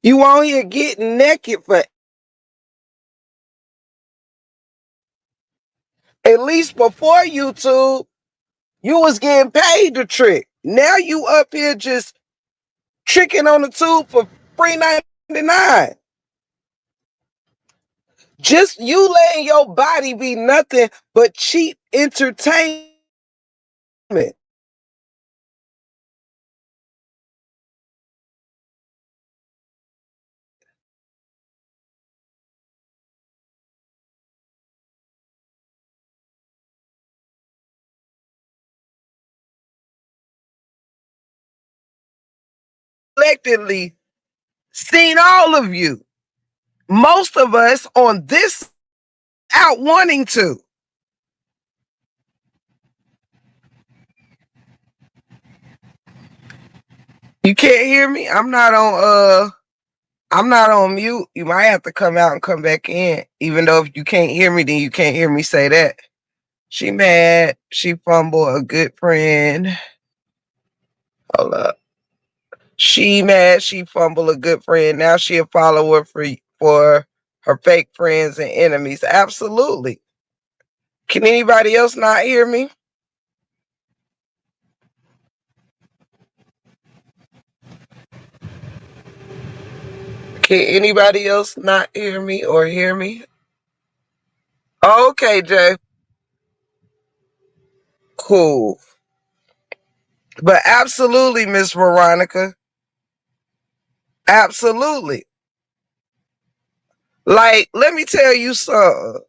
you on here getting naked for at least before YouTube, you was getting paid to trick. Now you up here just tricking on the tube for free 99. Just you letting your body be nothing but cheap entertainment. Collectively, seen all of you. Most of us on this out wanting to. You can't hear me? I'm not on mute. You might have to come out and come back in. Even though if you can't hear me, then you can't hear me say that. She mad. She fumbled a good friend. Hold up. She mad. She fumbled a good friend. Now she a follower for her fake friends and enemies. Absolutely. Can anybody else not hear me? Can anybody else not hear me or hear me? Okay, Jay. Cool. But absolutely, Miss Veronica. Absolutely. Like, let me tell you something.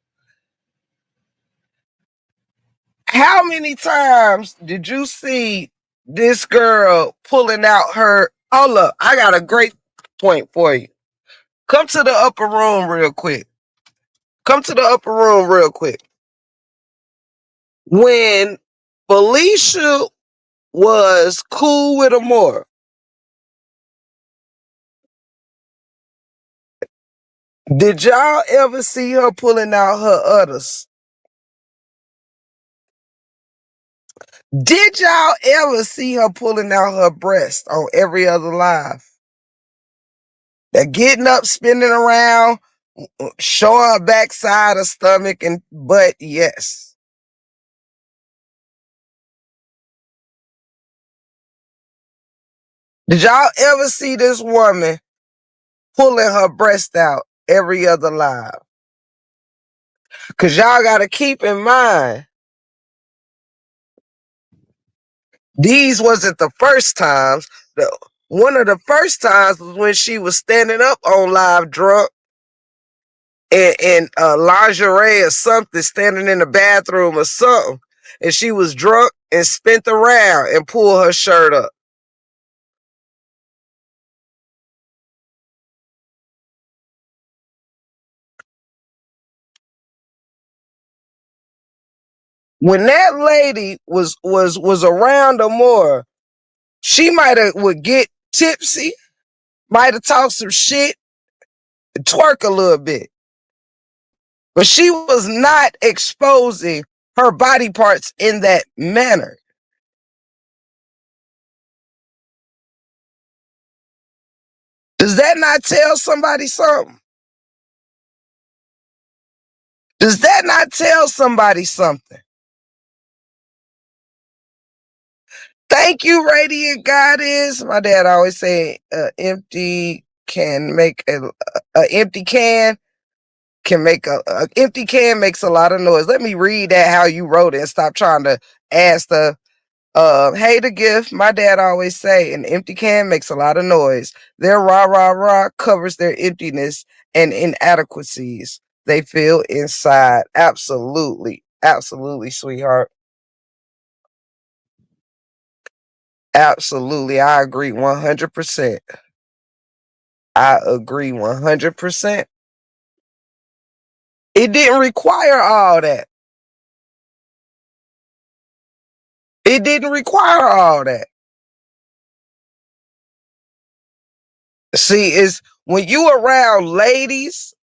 How many times did you see this girl pulling out her? Oh, look, I got a great point for you. Come to the upper room real quick. Come to the upper room real quick. When Felicia was cool with Amora, did y'all ever see her pulling out her udders? Did y'all ever see her pulling out her breast on every other live? They're getting up, spinning around, showing her backside, her stomach, and butt. Yes. Did y'all ever see this woman pulling her breast out every other live? Because y'all got to keep in mind, these wasn't the first times. One of the first times was when she was standing up on live drunk in lingerie or something, standing in the bathroom or something. And she was drunk and spent around and pulled her shirt up. When that lady was around her more, she might have would get tipsy, might have talked some shit, twerk a little bit. But she was not exposing her body parts in that manner. Does that not tell somebody something? Does that not tell somebody something? Thank you, Radiant Goddess. My dad always say, empty can make a empty can make a empty can makes a lot of noise. Let me read that how you wrote it and stop trying to add stuff. Hey, the gift. My dad always say an empty can makes a lot of noise. Their rah rah rah covers their emptiness and inadequacies they feel inside. Absolutely, absolutely, sweetheart. Absolutely, I agree 100%. I agree 100%. It didn't require all that. It didn't require all that. See, it's when you around ladies,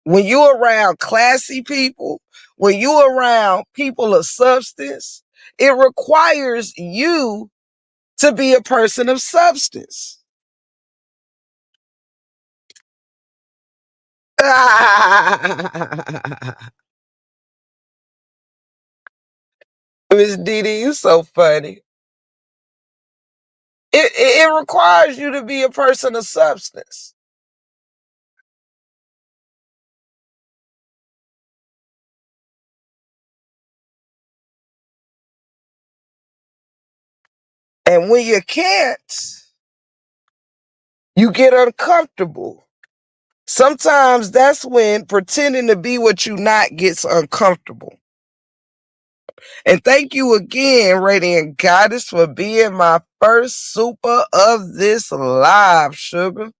when you around classy people, when you around people of substance, it requires you to be a person of substance. Miss Didi, you so funny. It requires you to be a person of substance. And when you can't, you get uncomfortable. Sometimes that's when pretending to be what you not gets uncomfortable. And thank you again, Radiant Goddess, for being my first super of this live, sugar.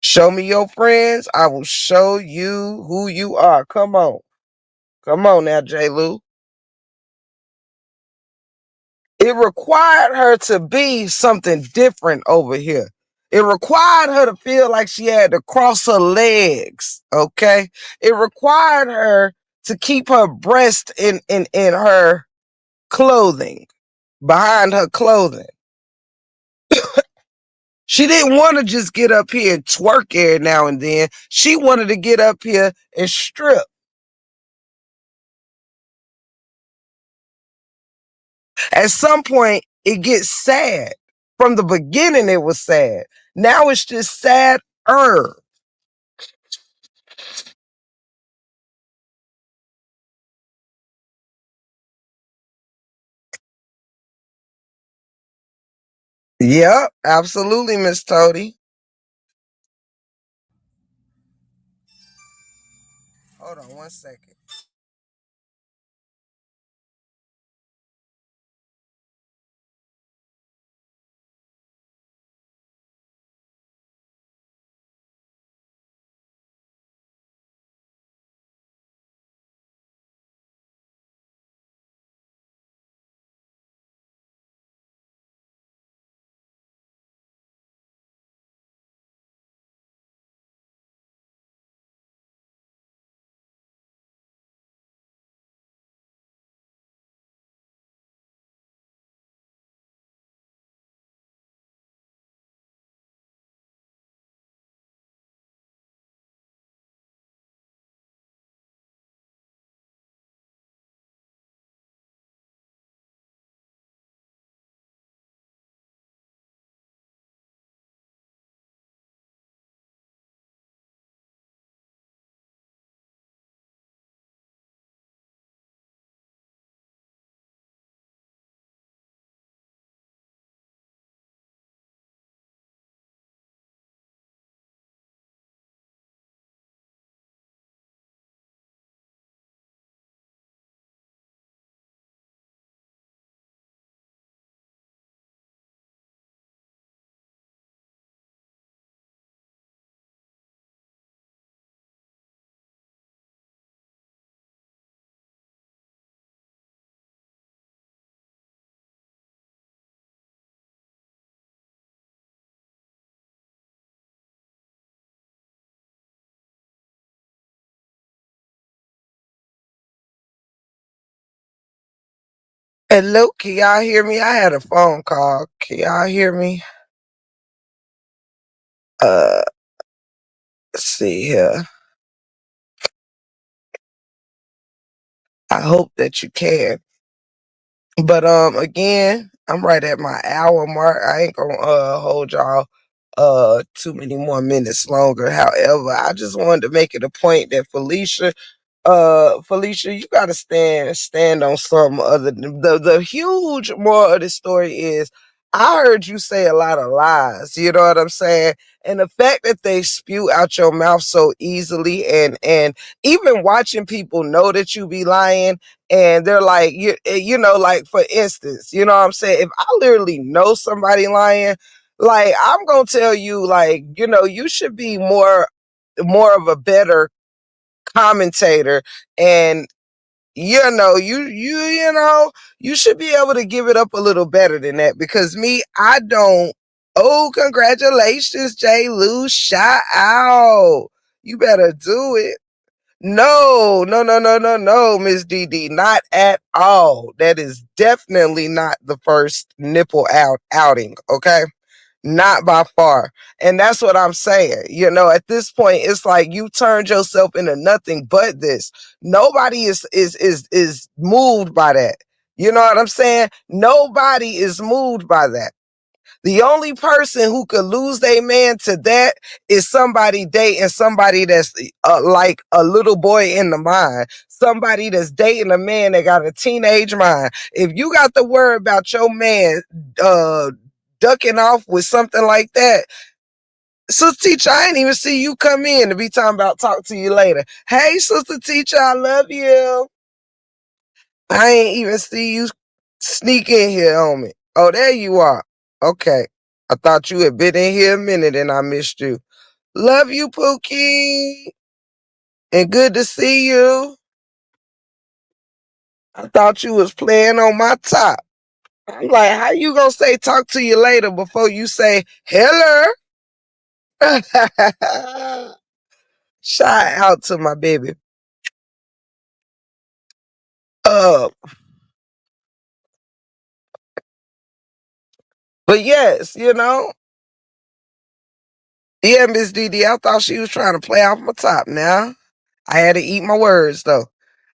Show me your friends. I will show you who you are. Come on. Come on now, J. Lou. It required her to be something different over here. It required her to feel like she had to cross her legs. Okay. It required her to keep her breast in her clothing, behind her clothing. She didn't want to just get up here and twerk every now and then. She wanted to get up here and strip. At some point, it gets sad. From the beginning, it was sad. Now it's just sad. Yep, absolutely, Miss Toady. Hold on 1 second. Hello, can y'all hear me? I had a phone call. Can y'all hear me? Uh, let's see here. I hope that you can. But again, I'm right at my hour mark. I ain't gonna hold y'all too many more minutes longer. However, I just wanted to make it a point that Felicia, you gotta stand on something other than the huge moral of the story is I heard you say a lot of lies, you know what I'm saying? And the fact that they spew out your mouth so easily and even watching people know that you be lying and they're like you know, like for instance, you know what I'm saying? If I literally know somebody lying, like I'm gonna tell you, like, you know, you should be more of a better commentator, and you know you should be able to give it up a little better than that, because me, I don't. Oh, congratulations, J. Lou, shout out. You better do it. No, no, no, no, no, no, Miss DD, not at all. That is definitely not the first nipple outing, okay? Not by far. And that's what I'm saying. You know, at this point, it's like you turned yourself into nothing but this. Nobody is moved by that. You know what I'm saying? Nobody is moved by that. The only person who could lose their man to that is somebody dating somebody that's like a little boy in the mind. Somebody that's dating a man that got a teenage mind. If you got to worry about your man uh, ducking off with something like that, sister teacher, I ain't even see you come in to be talking about talk to you later. Hey, sister teacher, I love you. I ain't even see you sneak in here on me. Oh, there you are. Okay. I thought you had been in here a minute and I missed you. Love you, Pookie. And good to see you. I thought you was playing on my top. I'm like, how you gonna say talk to you later before you say hello? Shout out to my baby. Uh, but yes, yeah, Miss Didi, I thought she was trying to play off my top now. I had to eat my words though.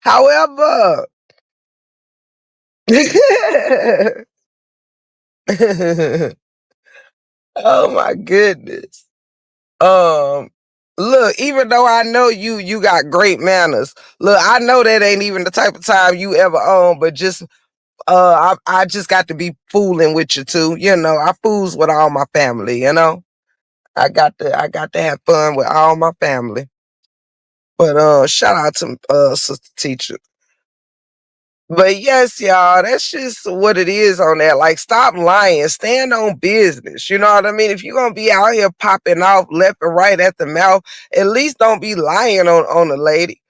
However, oh my goodness. Um, look, even though I know you got great manners. Look, I know that ain't even the type of time you ever own, but just I just got to be fooling with you too. I fools with all my family. I got to have fun with all my family. But shout out to sister teacher. But yes, y'all, that's just what it is on that. Like, stop lying, stand on business. You know what I mean? If you're gonna be out here popping off left and right at the mouth, at least don't be lying on the lady.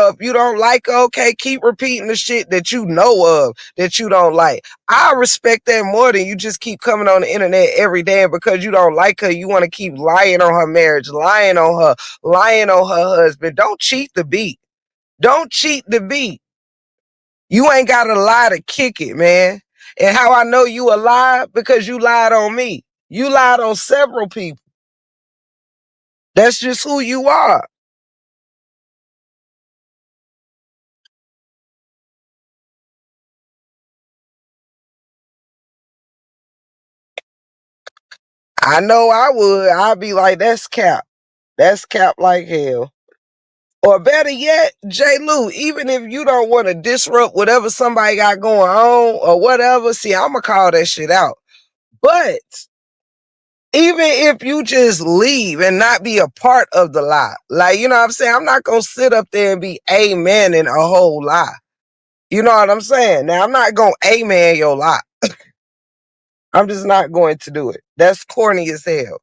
If you don't like her, okay, keep repeating the shit that you know of that you don't like. I respect that more than you just keep coming on the internet every day, and because you don't like her, you want to keep lying on her marriage, lying on her, lying on her husband. Don't cheat the beat. Don't cheat the beat. You ain't got to lie to kick it, man. And how I know you a lie? Because you lied on me. You lied on several people. That's just who you are. I know I would. I'd be like, that's cap. That's cap like hell. Or better yet, J. Lou, even if you don't want to disrupt whatever somebody got going on or whatever, see, I'm going to call that shit out. But even if you just leave and not be a part of the lie, like, you know what I'm saying? I'm not going to sit up there and be amen in a whole lie. You know what I'm saying? Now, I'm not going to amen your lie. I'm just not going to do it. That's corny as hell.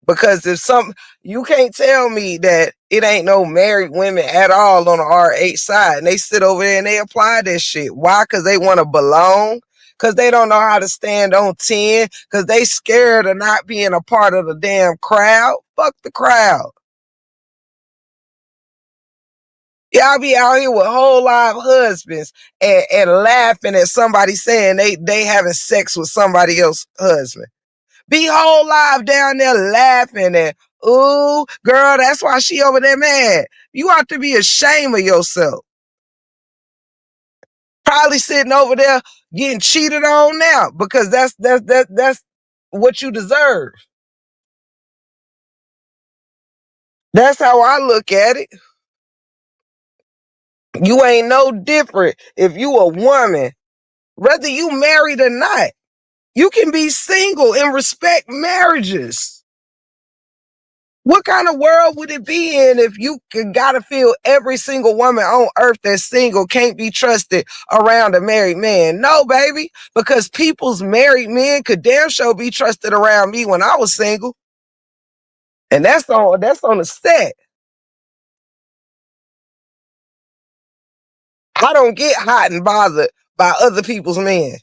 Because you can't tell me that it ain't no married women at all on the RH side. And they sit over there and they apply this shit. Why? Because they want to belong. Because they don't know how to stand on 10. Because they scared of not being a part of the damn crowd. Fuck the crowd. Y'all be out here with whole live husbands and laughing at somebody saying they having sex with somebody else's husband. Be whole live down there laughing and, ooh, girl, that's why she over there mad. You ought to be ashamed of yourself. Probably sitting over there getting cheated on now because that's what you deserve. That's how I look at it. You ain't no different if you a woman, whether you married or not. You can be single and respect marriages. What kind of world would it be in if you gotta feel every single woman on earth that's single can't be trusted around a married man? No, baby, because people's married men could damn sure be trusted around me when I was single. And that's on the set. I don't get hot and bothered by other people's men.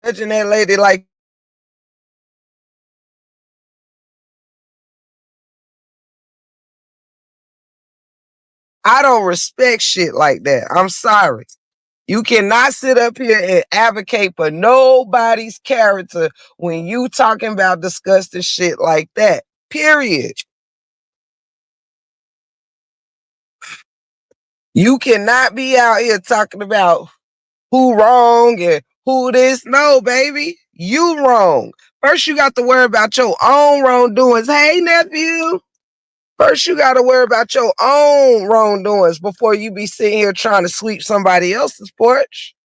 judging that lady like I don't respect shit like that. I'm sorry. You cannot sit up here and advocate for nobody's character when you talking about disgusting shit like that. Period. You cannot be out here talking about who wrong and who this. No, baby. You wrong. First, you got to worry about your own wrongdoings. Hey, nephew. First, you got to worry about your own wrongdoings before you be sitting here trying to sweep somebody else's porch.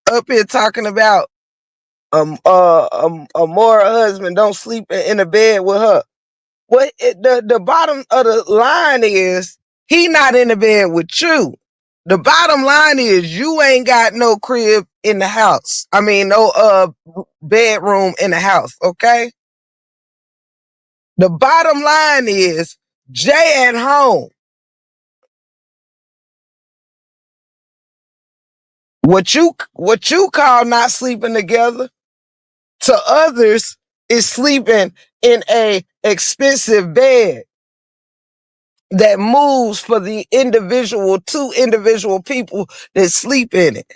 Up here talking about a moral husband don't sleep in a bed with her. The bottom of the line is he not in the bed with you. The bottom line is you ain't got no crib in the house. I mean, no bedroom in the house. Okay. The bottom line is Jay at home. What you call not sleeping together to others is sleeping in a expensive bed that moves for the individual, two individual people that sleep in it.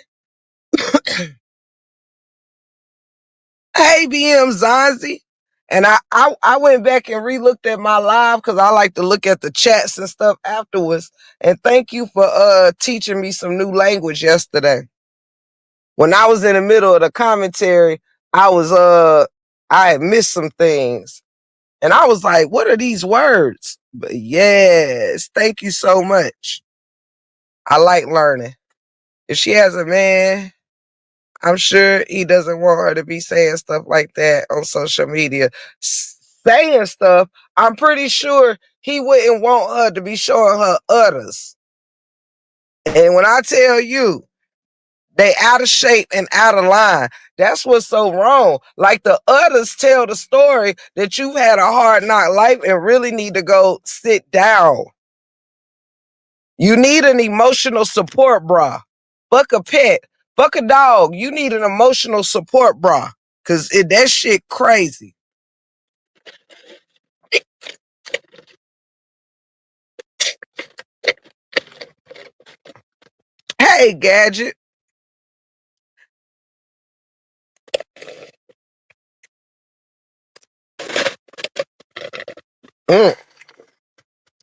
Hey, BM Zanzi. And I went back and re-looked at my live because I like to look at the chats and stuff afterwards. And thank you for teaching me some new language yesterday. When I was in the middle of the commentary, I had missed some things. And I was like, what are these words? But yes, thank you so much. I like learning. If she has a man, I'm sure he doesn't want her to be saying stuff like that on social media. Saying stuff, I'm pretty sure he wouldn't want her to be showing her udders. And when I tell you, they out of shape and out of line. That's what's so wrong. Like the others tell the story that you've had a hard knock life and really need to go sit down. You need an emotional support bra. Fuck a pet. Fuck a dog. You need an emotional support bra. Cause that shit crazy. Hey, Gadget. Mm,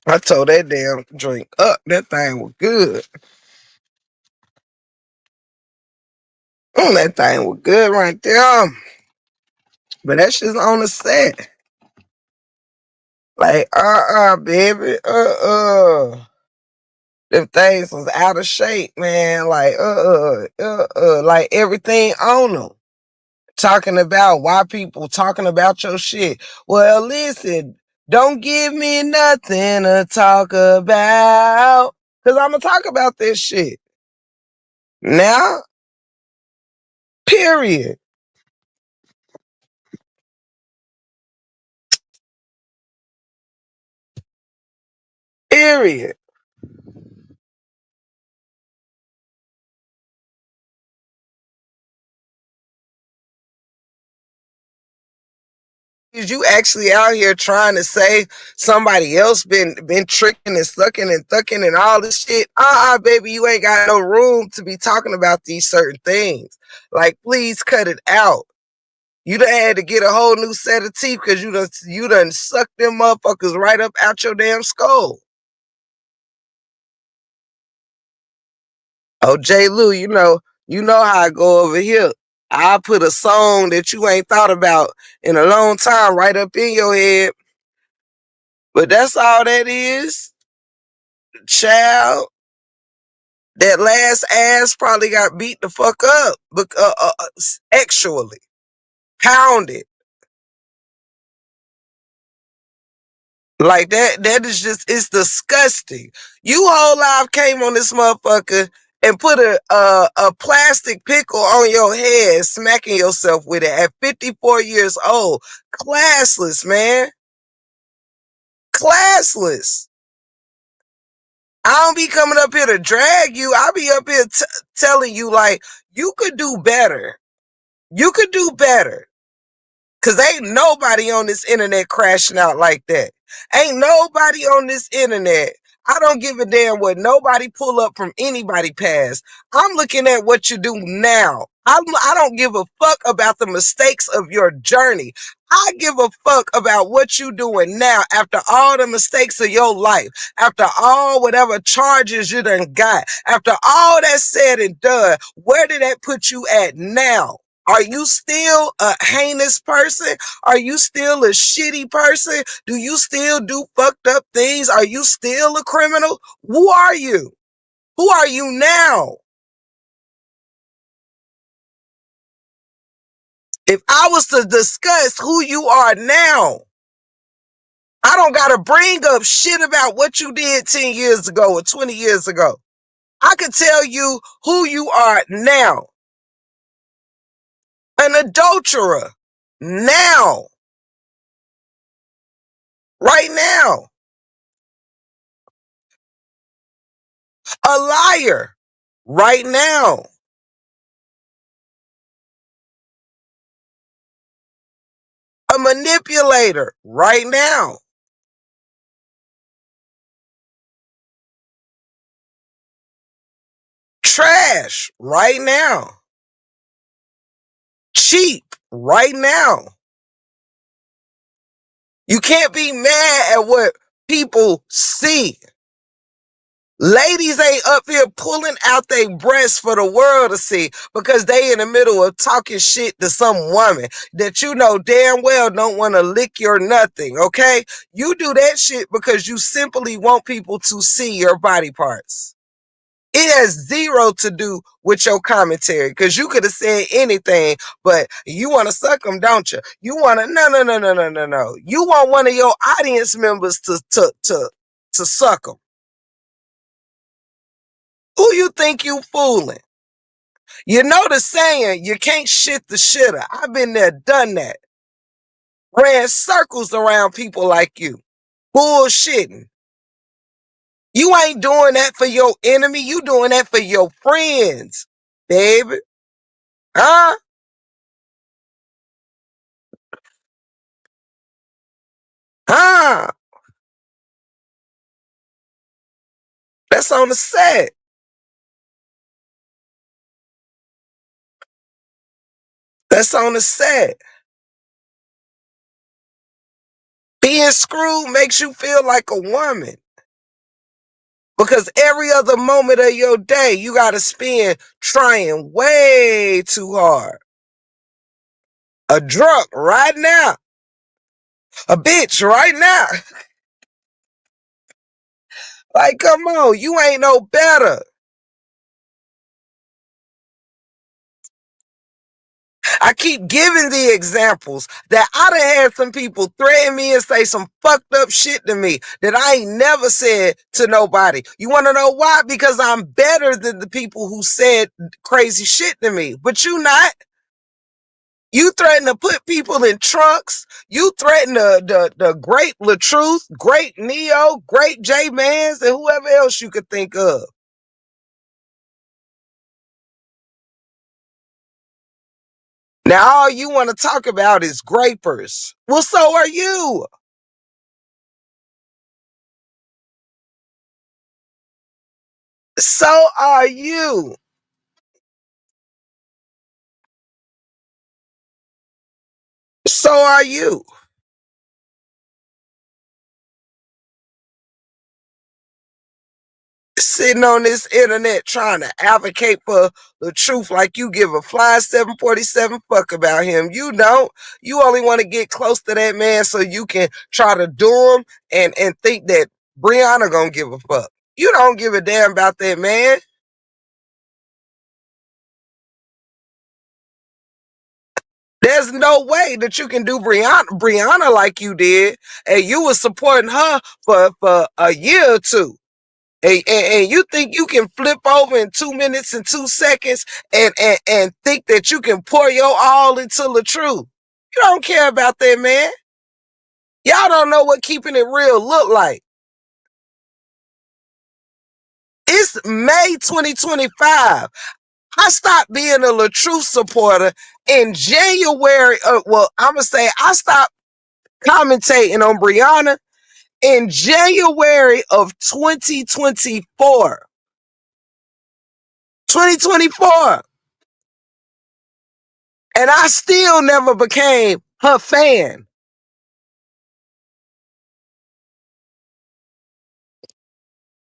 I told that damn drink up. That thing was good. That thing was good right there. But that's just on the set. Like, baby, them things was out of shape, man. Like, like everything on them. Talking about why people talking about your shit. Well, listen, don't give me nothing to talk about. Cause I'm gonna talk about this shit. Now, period. Period. Is you actually out here trying to say somebody else been tricking and sucking and thucking and all this shit? Baby, you ain't got no room to be talking about these certain things. Like, please cut it out. You done had to get a whole new set of teeth because you done sucked them motherfuckers right up out your damn skull. Oh, J. Lou, you know how I go over here. I put a song that you ain't thought about in a long time right up in your head. But that's all that is, child. That last ass probably got beat the fuck up, actually pounded. Like that is just, it's disgusting. You whole life came on this motherfucker and put a plastic pickle on your head, smacking yourself with it at 54 years old. Classless, man. Classless. I don't be coming up here to drag you. I be up here telling you, like, you could do better. You could do better. Cause ain't nobody on this internet crashing out like that. Ain't nobody on this internet. I don't give a damn what nobody pull up from anybody past. I'm looking at what you do now. I don't give a fuck about the mistakes of your journey. I give a fuck about what you doing now after all the mistakes of your life, after all whatever charges you done got, after all that said and done. Where did that put you at now? Are you still a heinous person? Are you still a shitty person? Do you still do fucked up things? Are you still a criminal? Who are you? Who are you now? If I was to discuss who you are now, I don't gotta bring up shit about what you did 10 years ago or 20 years ago. I could tell you who you are now. An adulterer. Now. Right now. A liar. Right now. A manipulator. Right now. Trash. Right now. Cheap. Right now. You can't be mad at what people see. Ladies ain't up here pulling out their breasts for the world to see because they in the middle of talking shit to some woman that you know damn well don't want to lick your nothing, okay? You do that shit because you simply want people to see your body parts. It has zero to do with your commentary because you could have said anything, but you want to suck them, don't you? You want to, no. You want one of your audience members to suck them. Who you think you fooling? You know the saying, you can't shit the shitter. I've been there, done that. Ran circles around people like you. Bullshitting. You ain't doing that for your enemy. You doing that for your friends, baby. Huh? Huh? That's on the set. That's on the set. Being screwed makes you feel like a woman. Because every other moment of your day, you got to spend trying way too hard. A drunk right now. A bitch right now. Like, come on, you ain't no better. I keep giving the examples that I done had some people threaten me and say some fucked up shit to me that I ain't never said to nobody. You want to know why? Because I'm better than the people who said crazy shit to me. But you not. You threaten to put people in trunks. You threaten the great LaTruth, great Neo, great J Mans, and whoever else you could think of. Now all you want to talk about is grapers. Well, so are you. So are you. So are you. Sitting on this internet trying to advocate for the truth like you give a fly 747 fuck about him. You don't. You only want to get close to that man so you can try to do him and think that Brianna gonna give a fuck. You don't give a damn about that man. There's no way that you can do Brianna like you did, and you was supporting her for a year or two. And you think you can flip over in 2 minutes and 2 seconds and think that you can pour your all into the truth. You don't care about that, man. Y'all don't know what keeping it real look like. Since May 2025. I stopped being a LaTruth supporter in January. Well, I'm gonna say I stopped commentating on Brianna in January of 2024. 2024. And I still never became her fan.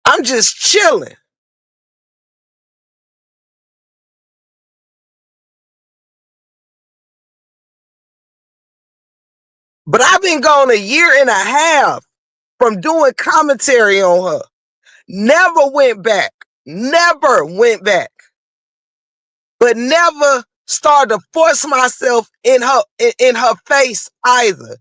I'm just chilling. But I've been gone a year and a half from doing commentary on her. Never went back. Never went back. But never started to force myself in her face either.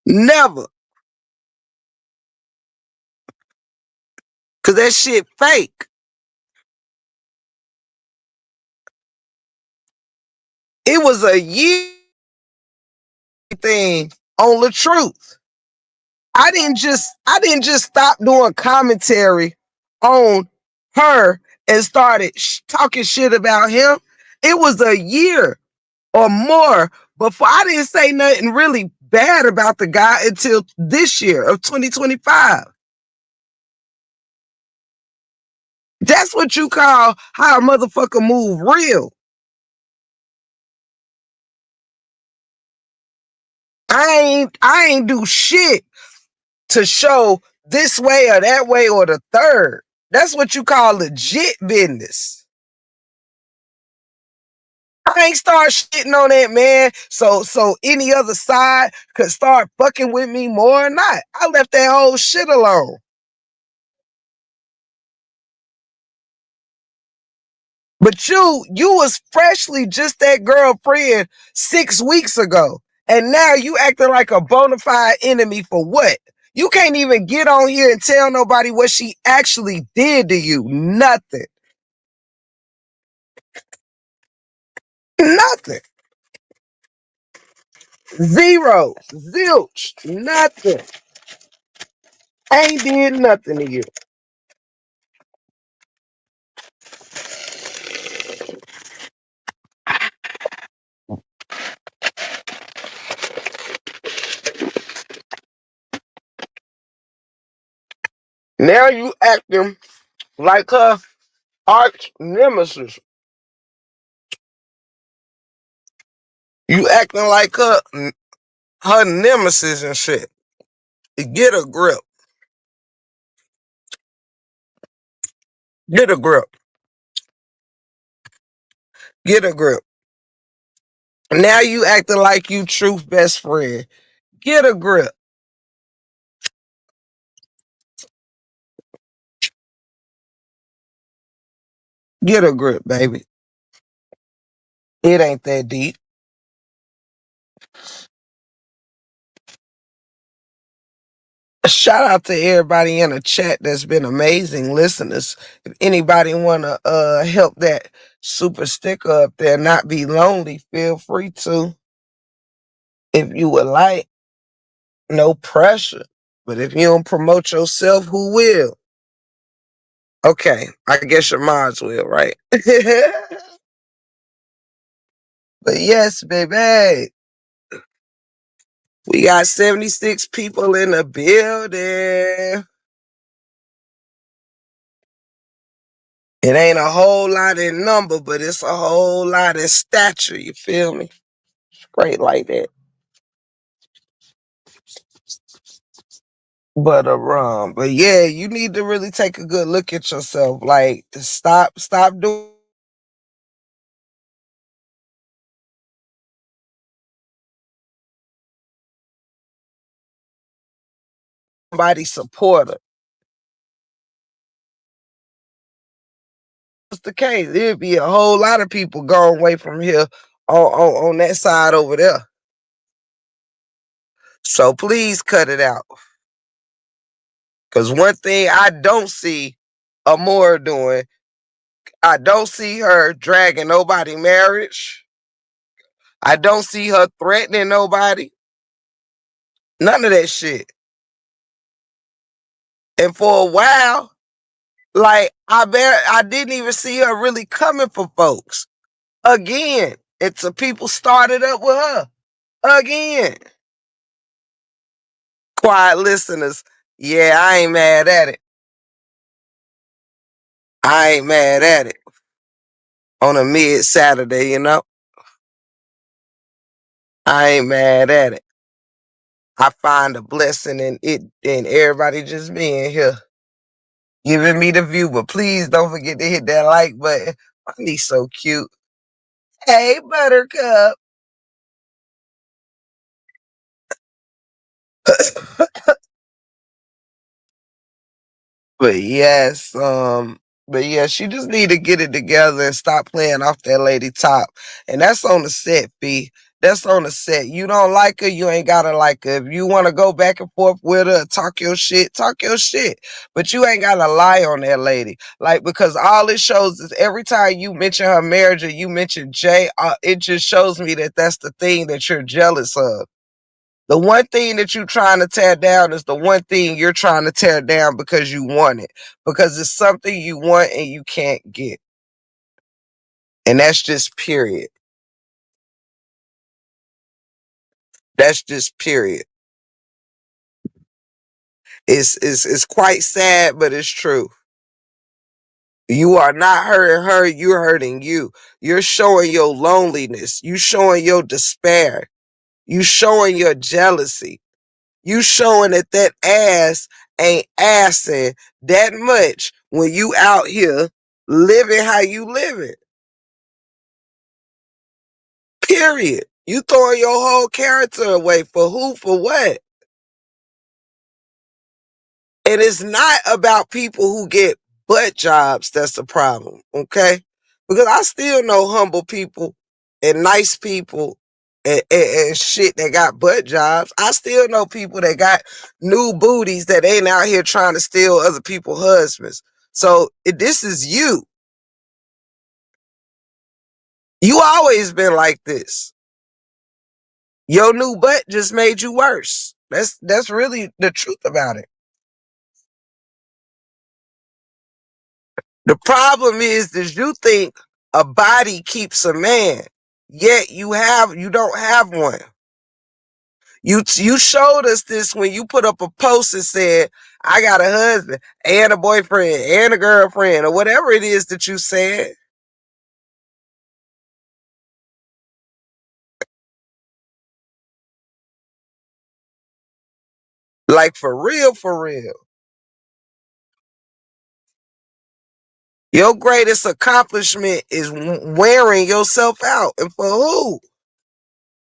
Never. Cause that shit fake. It was a year thing on the truth. I didn't just stop doing commentary on her and started talking shit about him. It was a year or more before I didn't say nothing really bad about the guy until this year of 2025. That's what you call how a motherfucker move real. I ain't do shit to show this way or that way or the third. That's what you call legit business. I ain't start shitting on that man so any other side could start fucking with me more or not. I left that whole shit alone. But you was freshly just that girlfriend 6 weeks ago. And now you acting like a bona fide enemy for what? You can't even get on here and tell nobody what she actually did to you. Nothing. Nothing. Zero. Zilch. Nothing. Ain't did nothing to you. Now you acting like her arch nemesis. You acting like her nemesis and shit. Get a grip. Get a grip. Get a grip. Now you acting like you truth best friend. Get a grip. Get a grip, baby. It ain't that deep. Shout out to everybody in the chat that's been amazing listeners. If anybody wanna help that super sticker up there not be lonely, feel free to. If you would like, no pressure. But if you don't promote yourself, who will? Okay, I guess your mods will, right? But yes, baby. We got 76 people in the building. It ain't a whole lot in number, but it's a whole lot in stature. You feel me? Great like that. But yeah, you need to really take a good look at yourself. Like, stop doing somebody supporter. What's the case? It'd be a whole lot of people going away from here on that side over there. So please cut it out. Cause one thing I don't see Amora doing, I don't see her dragging nobody marriage. I don't see her threatening nobody. None of that shit. And for a while, like I didn't even see her really coming for folks. Again, until people started up with her. Again. Quiet listeners. Yeah, I ain't mad at it. I ain't mad at it. On a mid Saturday, you know? I ain't mad at it. I find a blessing in it and everybody just being here, giving me the view. But please don't forget to hit that like button. My niece so cute. Hey, Buttercup. But yes, but yeah, she just need to get it together and stop playing off that lady top. And that's on the set, B. That's on the set. You don't like her, you ain't gotta like her. If you wanna go back and forth with her, talk your shit, talk your shit. But you ain't gotta lie on that lady. Like, because all it shows is every time you mention her marriage or you mention Jay, it just shows me that that's the thing that you're jealous of. The one thing that you're trying to tear down is the one thing you're trying to tear down because you want it. Because it's something you want and you can't get. And that's just period. That's just period. It's quite sad, but it's true. You are not hurting her, you're hurting you. You're showing your loneliness. You showing your despair. You showing your jealousy. You showing that that ass ain't assing that much when you out here living how you living. Period. You throwing your whole character away for who, for what? And it's not about people who get butt jobs that's the problem, okay? Because I still know humble people and nice people and shit that got butt jobs. I still know people that got new booties that ain't out here trying to steal other people's husbands. So this is you. You always been like this. Your new butt just made you worse. That's really the truth about it. The problem is that you think a body keeps a man, yet you don't have one. You showed us this when you put up a post and said, "I got a husband and a boyfriend and a girlfriend," or whatever it is that you said. Like for real, for real. Your greatest accomplishment is wearing yourself out, and for who?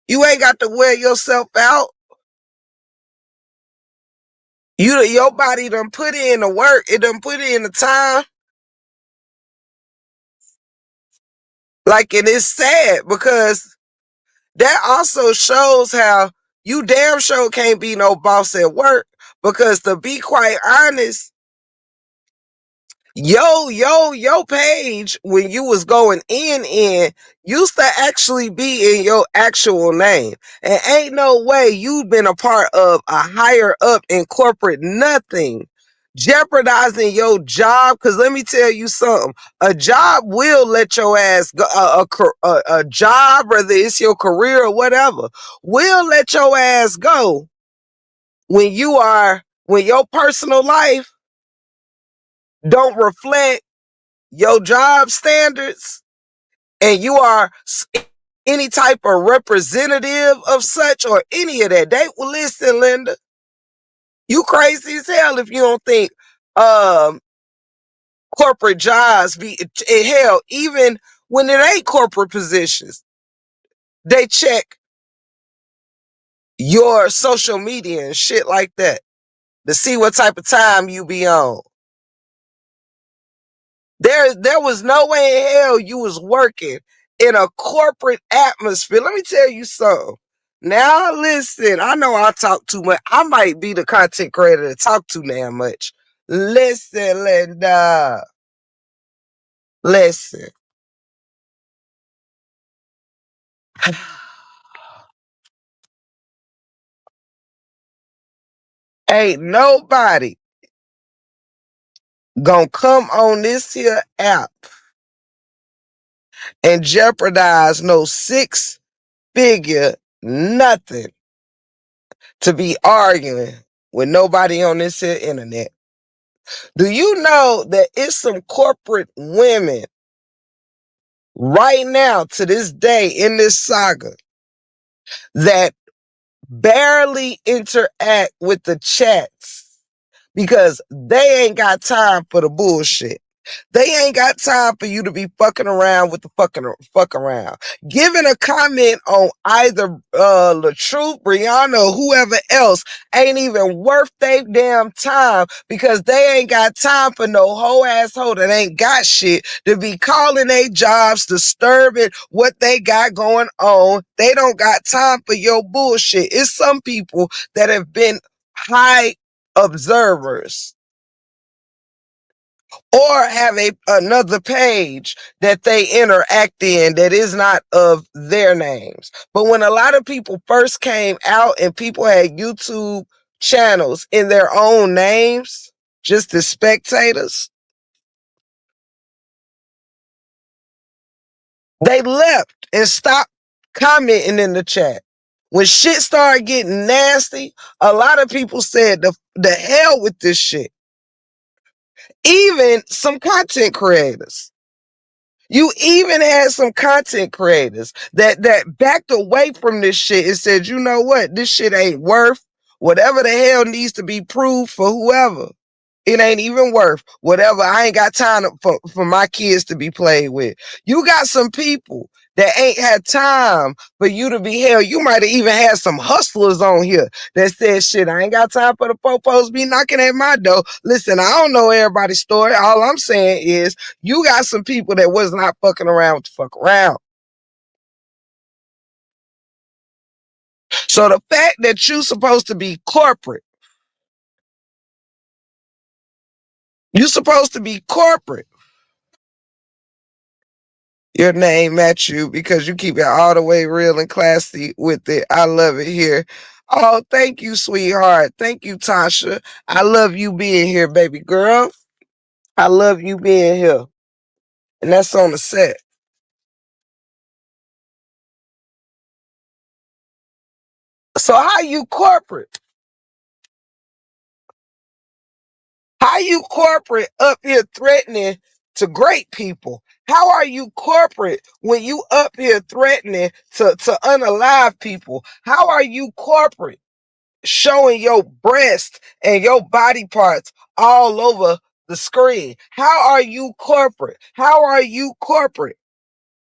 You ain't got to wear yourself out. Your body done put in the work. It done put in the time. Like, and it's sad because that also shows how you damn sure can't be no boss at work. Because to be quite honest, your page when you was going in used to actually be in your actual name. And ain't no way you've been a part of a higher up in corporate nothing jeopardizing your job. Cause let me tell you something, a job will let your ass go, a job, whether it's your career or whatever, will let your ass go when your personal life don't reflect your job standards and you are any type of representative of such or any of that. They will listen, Linda. You crazy as hell if you don't think um corporate jobs be hell, even when it ain't corporate positions, they check your social media and shit like that to see what type of time you be on. There was no way in hell you was working in a corporate atmosphere. Let me tell you something. Now listen, I know I talk too much. I might be the content creator that talk too damn much. Listen, Linda. Listen. Ain't nobody gonna come on this here app and jeopardize no 6-figure nothing to be arguing with nobody on this here internet. Do you know that it's some corporate women right now to this day in this saga that barely interact with the chats because they ain't got time for the bullshit. They ain't got time for you to be fucking around with the fuck around. Giving a comment on either LaTruth, Brianna, or whoever else ain't even worth their damn time because they ain't got time for no whole asshole that ain't got shit to be calling their jobs, disturbing what they got going on. They don't got time for your bullshit. It's some people that have been high observers or have another page that they interact in that is not of their names. But when a lot of people first came out and people had YouTube channels in their own names, just as spectators, they left and stopped commenting in the chat. When shit started getting nasty, a lot of people said the hell with this shit. Even some content creators. You even had some content creators that backed away from this shit and said, you know what, this shit ain't worth whatever the hell needs to be proved for whoever. It ain't even worth whatever. I ain't got time for my kids to be played with. You got some people that ain't had time for you to be held. You might have even had some hustlers on here that said, shit, I ain't got time for the popos be knocking at my door. Listen, I don't know everybody's story. All I'm saying is you got some people that was not fucking around with the fuck around. So the fact that you supposed to be corporate, you supposed to be corporate. Your name at you because you keep it all the way real and classy with it. I love it here. Oh, thank you, sweetheart. Thank you, Tasha. I love you being here, baby girl. I love you being here. And that's on the set. So how you corporate? How you corporate up here threatening to great people? How are you corporate when you up here threatening to unalive people? How are you corporate showing your breast and your body parts all over the screen? How are you corporate? How are you corporate?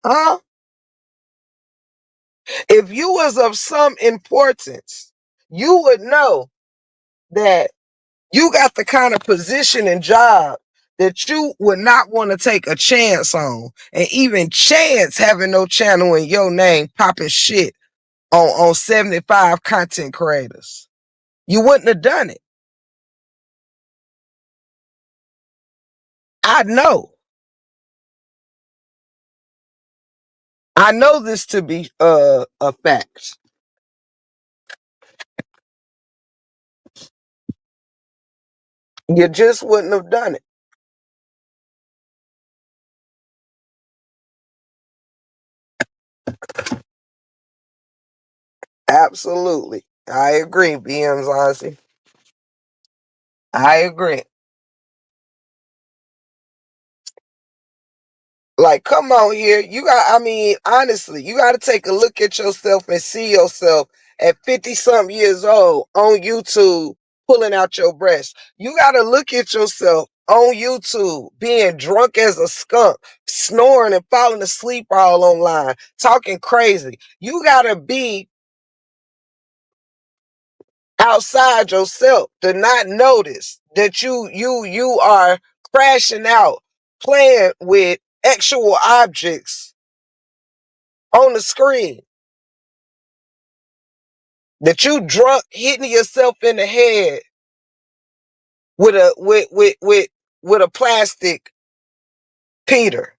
Huh? If you was of some importance, you would know that you got the kind of position and job that you would not want to take a chance on. And even chance having no channel in your name popping shit on 75 content creators. You wouldn't have done it. I know. I know this to be a fact. You just wouldn't have done it. Absolutely. I agree, BM's honesty. I agree. Like, come on here. I mean, honestly, you got to take a look at yourself and see yourself at 50 something years old on YouTube pulling out your breast. You got to look at yourself on YouTube being drunk as a skunk, snoring and falling asleep all online, talking crazy. You got to be outside yourself to not notice that you are crashing out playing with actual objects on the screen, that you drunk hitting yourself in the head with a plastic Peter.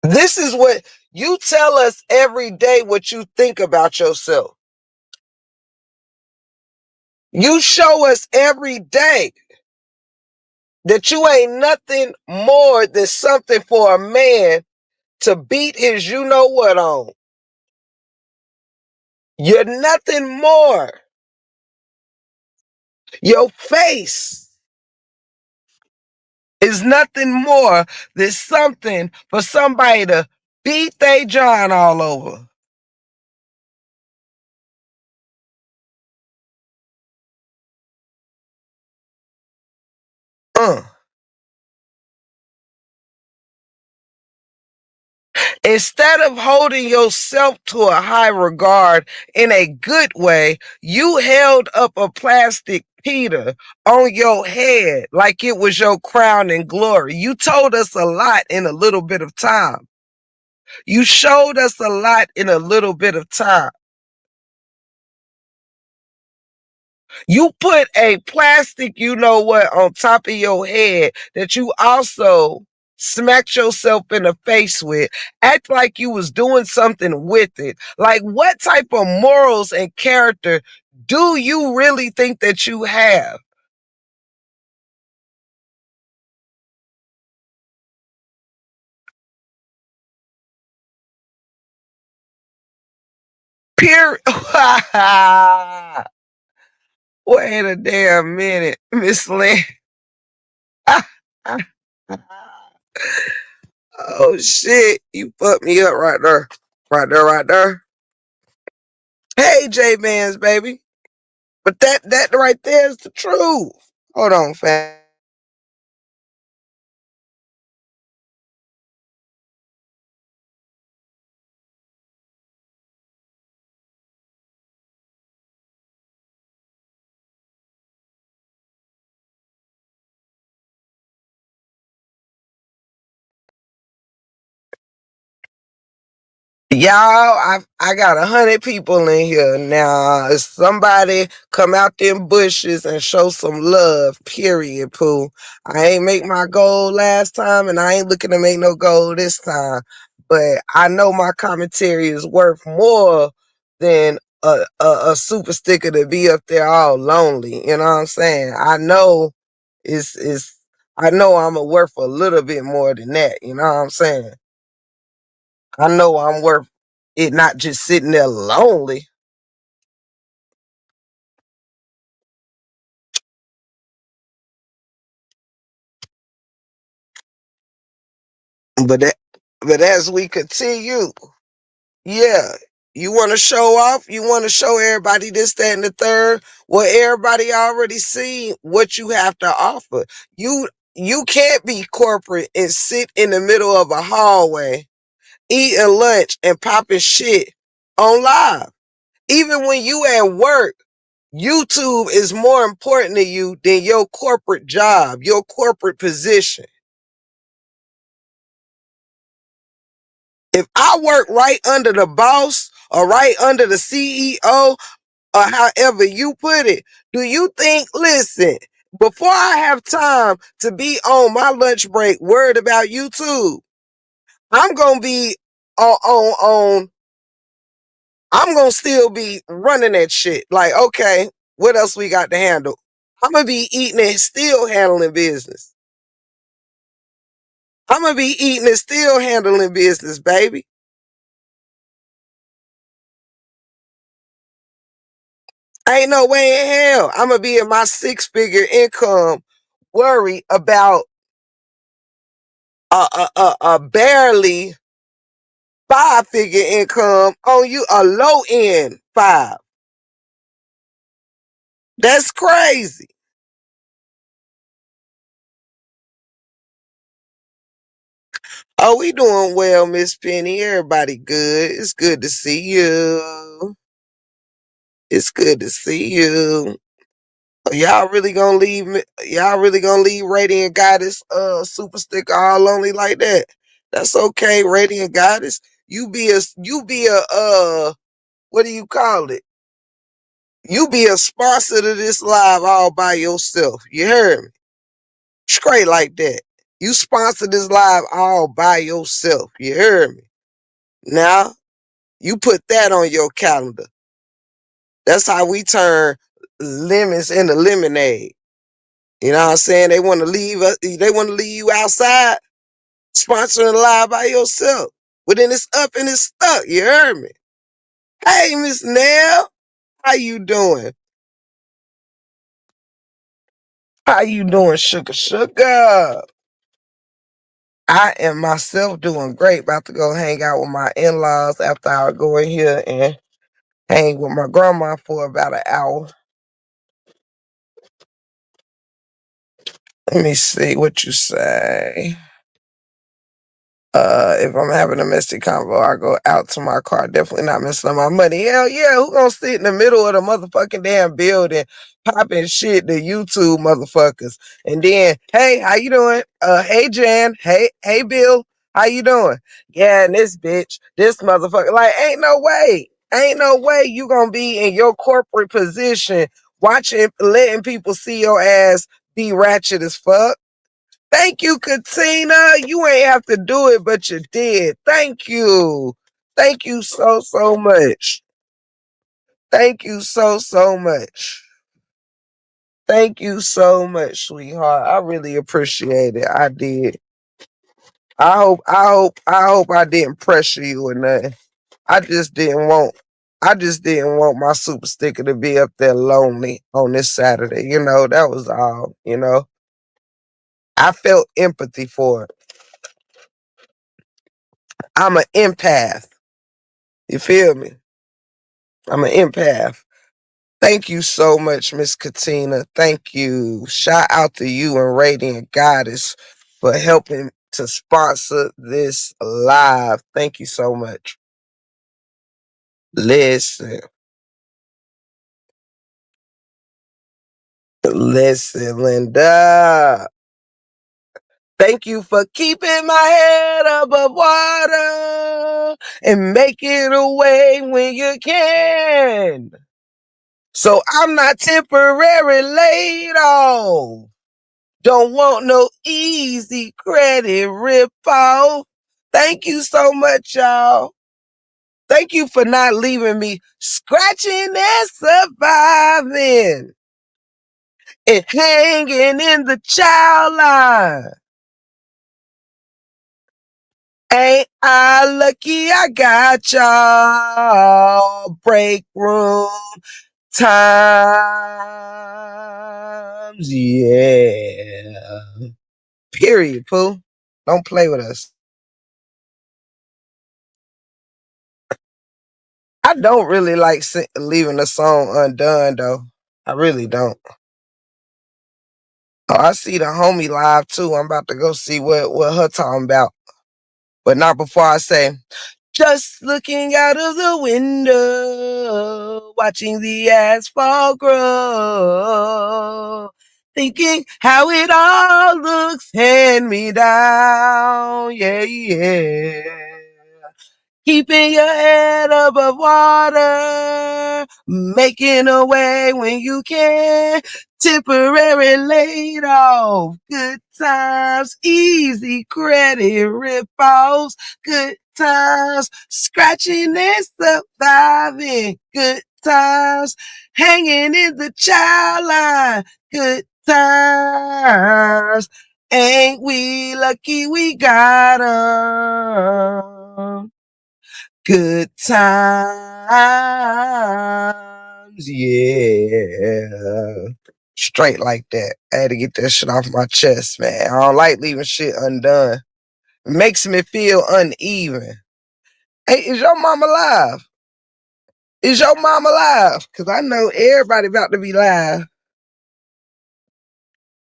This is what you tell us every day, what you think about yourself. You show us every day that you ain't nothing more than something for a man to beat his you know what on. You're nothing more. Your face is nothing more than something for somebody to beat they John all over. Uh. Instead of holding yourself to a high regard in a good way, you held up a plastic Peter on your head like it was your crown and glory. You told us a lot in a little bit of time. You showed us a lot in a little bit of time. You put a plastic, you know what, on top of your head that you also smacked yourself in the face with. Act like you was doing something with it. Like, what type of morals and character do you really think that you have? Period. Wait a damn minute, Miss Lynn. Oh shit, you fucked me up right there. Right there, right there. Hey, J Mans, baby. But that right there is the truth. Hold on, fam. Y'all, I got 100 people in here now. If somebody come out them bushes and show some love, period, poo. I ain't make my goal last time, and I ain't looking to make no goal this time. But I know my commentary is worth more than a super sticker to be up there all lonely. You know what I'm saying? I know it's I know I'm worth a little bit more than that. You know what I'm saying? I know I'm worth it not just sitting there lonely, but that, but as we continue, yeah, you want to show off, you want to show everybody this, that, and the third. Well, everybody already seen what you have to offer. You can't be corporate and sit in the middle of a hallway eating lunch and popping shit on live. Even when you at work, YouTube is more important to you than your corporate job, your corporate position. If I work right under the boss or right under the CEO or however you put it, do you think, listen, before I have time to be on my lunch break worried about YouTube, I'm going to be on I'm gonna still be running that shit. Like, okay, what else we got to handle? I'm gonna be eating and still handling business. I'm gonna be eating and still handling business, baby. Ain't no way in hell I'm gonna be in my 6-figure income, worry about a barely 5-figure income on you, a low end five. That's crazy. Oh, we doing well, Miss Penny. Everybody good. It's good to see you. It's good to see you. Y'all really gonna leave me? Y'all really gonna leave Radiant Goddess super sticker all lonely like that? That's okay, Radiant Goddess. You be a what do you call it? You be a sponsor to this live all by yourself. You heard me? Straight like that. You sponsor this live all by yourself. You heard me? Now you put that on your calendar. That's how we turn lemons in the lemonade. You know what I'm saying? They want to leave us. They want to leave you outside sponsoring live by yourself. But then it's up and it's stuck. You heard me? Hey, Miss Nell, how you doing? How you doing, sugar sugar? I am myself doing great. About to go hang out with my in-laws after I go in here and hang with my grandma for about an hour. Let me see what you say. If I'm having a messy convo, I go out to my car. Definitely not messing up my money. Hell yeah, who gonna sit in the middle of the motherfucking damn building popping shit to YouTube motherfuckers? And then, hey, how you doing? Hey Jan, hey Bill, how you doing? Yeah, and this bitch, this motherfucker, like, ain't no way you gonna be in your corporate position watching, letting people see your ass be ratchet as fuck. Thank you, Katina. You ain't have to do it, but you did. Thank you. Thank you so much. Thank you so much. Thank you so much, sweetheart. I really appreciate it. I did. I hope I didn't pressure you or nothing. I just didn't want I just didn't want my super sticker to be up there lonely on this Saturday. That was all. I felt empathy for it. I'm an empath. You feel me? I'm an empath. Thank you so much, Miss Katina. Thank you. Shout out to you and Radiant Goddess for helping to sponsor this live. Thank you so much. Listen, listen, Linda. Thank you for keeping my head above water and making a way when you can. So I'm not temporary laid off. Don't want no easy credit rip-off. Thank you so much, y'all. Thank you for not leaving me scratching and surviving and hanging in the child line. Ain't I lucky I got y'all? Break room times, yeah. Period, Pooh. Don't play with us. I don't really like leaving a song undone, though. I really don't. Oh, I see the homie live, too. I'm about to go see what her talking about. But not before I say, just looking out of the window, watching the asphalt grow, thinking how it all looks hand me down. Yeah, yeah. Keeping your head above water, making a way when you can. Temporary laid off, good times, easy credit rip-offs, good times, scratching and surviving, good times, hanging in the child line, good times. Ain't we lucky we got 'em? Good times, yeah. Straight like that. I had to get that shit off my chest, man. I don't like leaving shit undone. It makes me feel uneven. Hey, is your mama live? Is your mama live? Because I know everybody about to be live.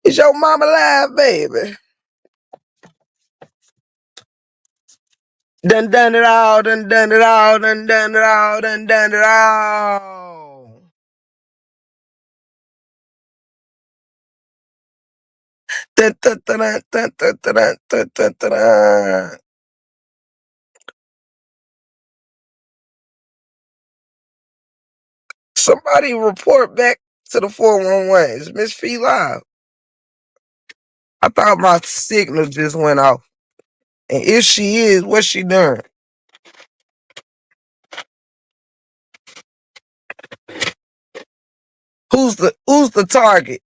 Is your mama live, baby? Done it all, done it all, done it all, done it all. Dun, dun, dun, dun, dun, dun, dun, dun, dun, dun, dun. Somebody report back to the 411. Is Miss Fee live? I thought my signal just went off. And if she is, what's she doing? Who's the target?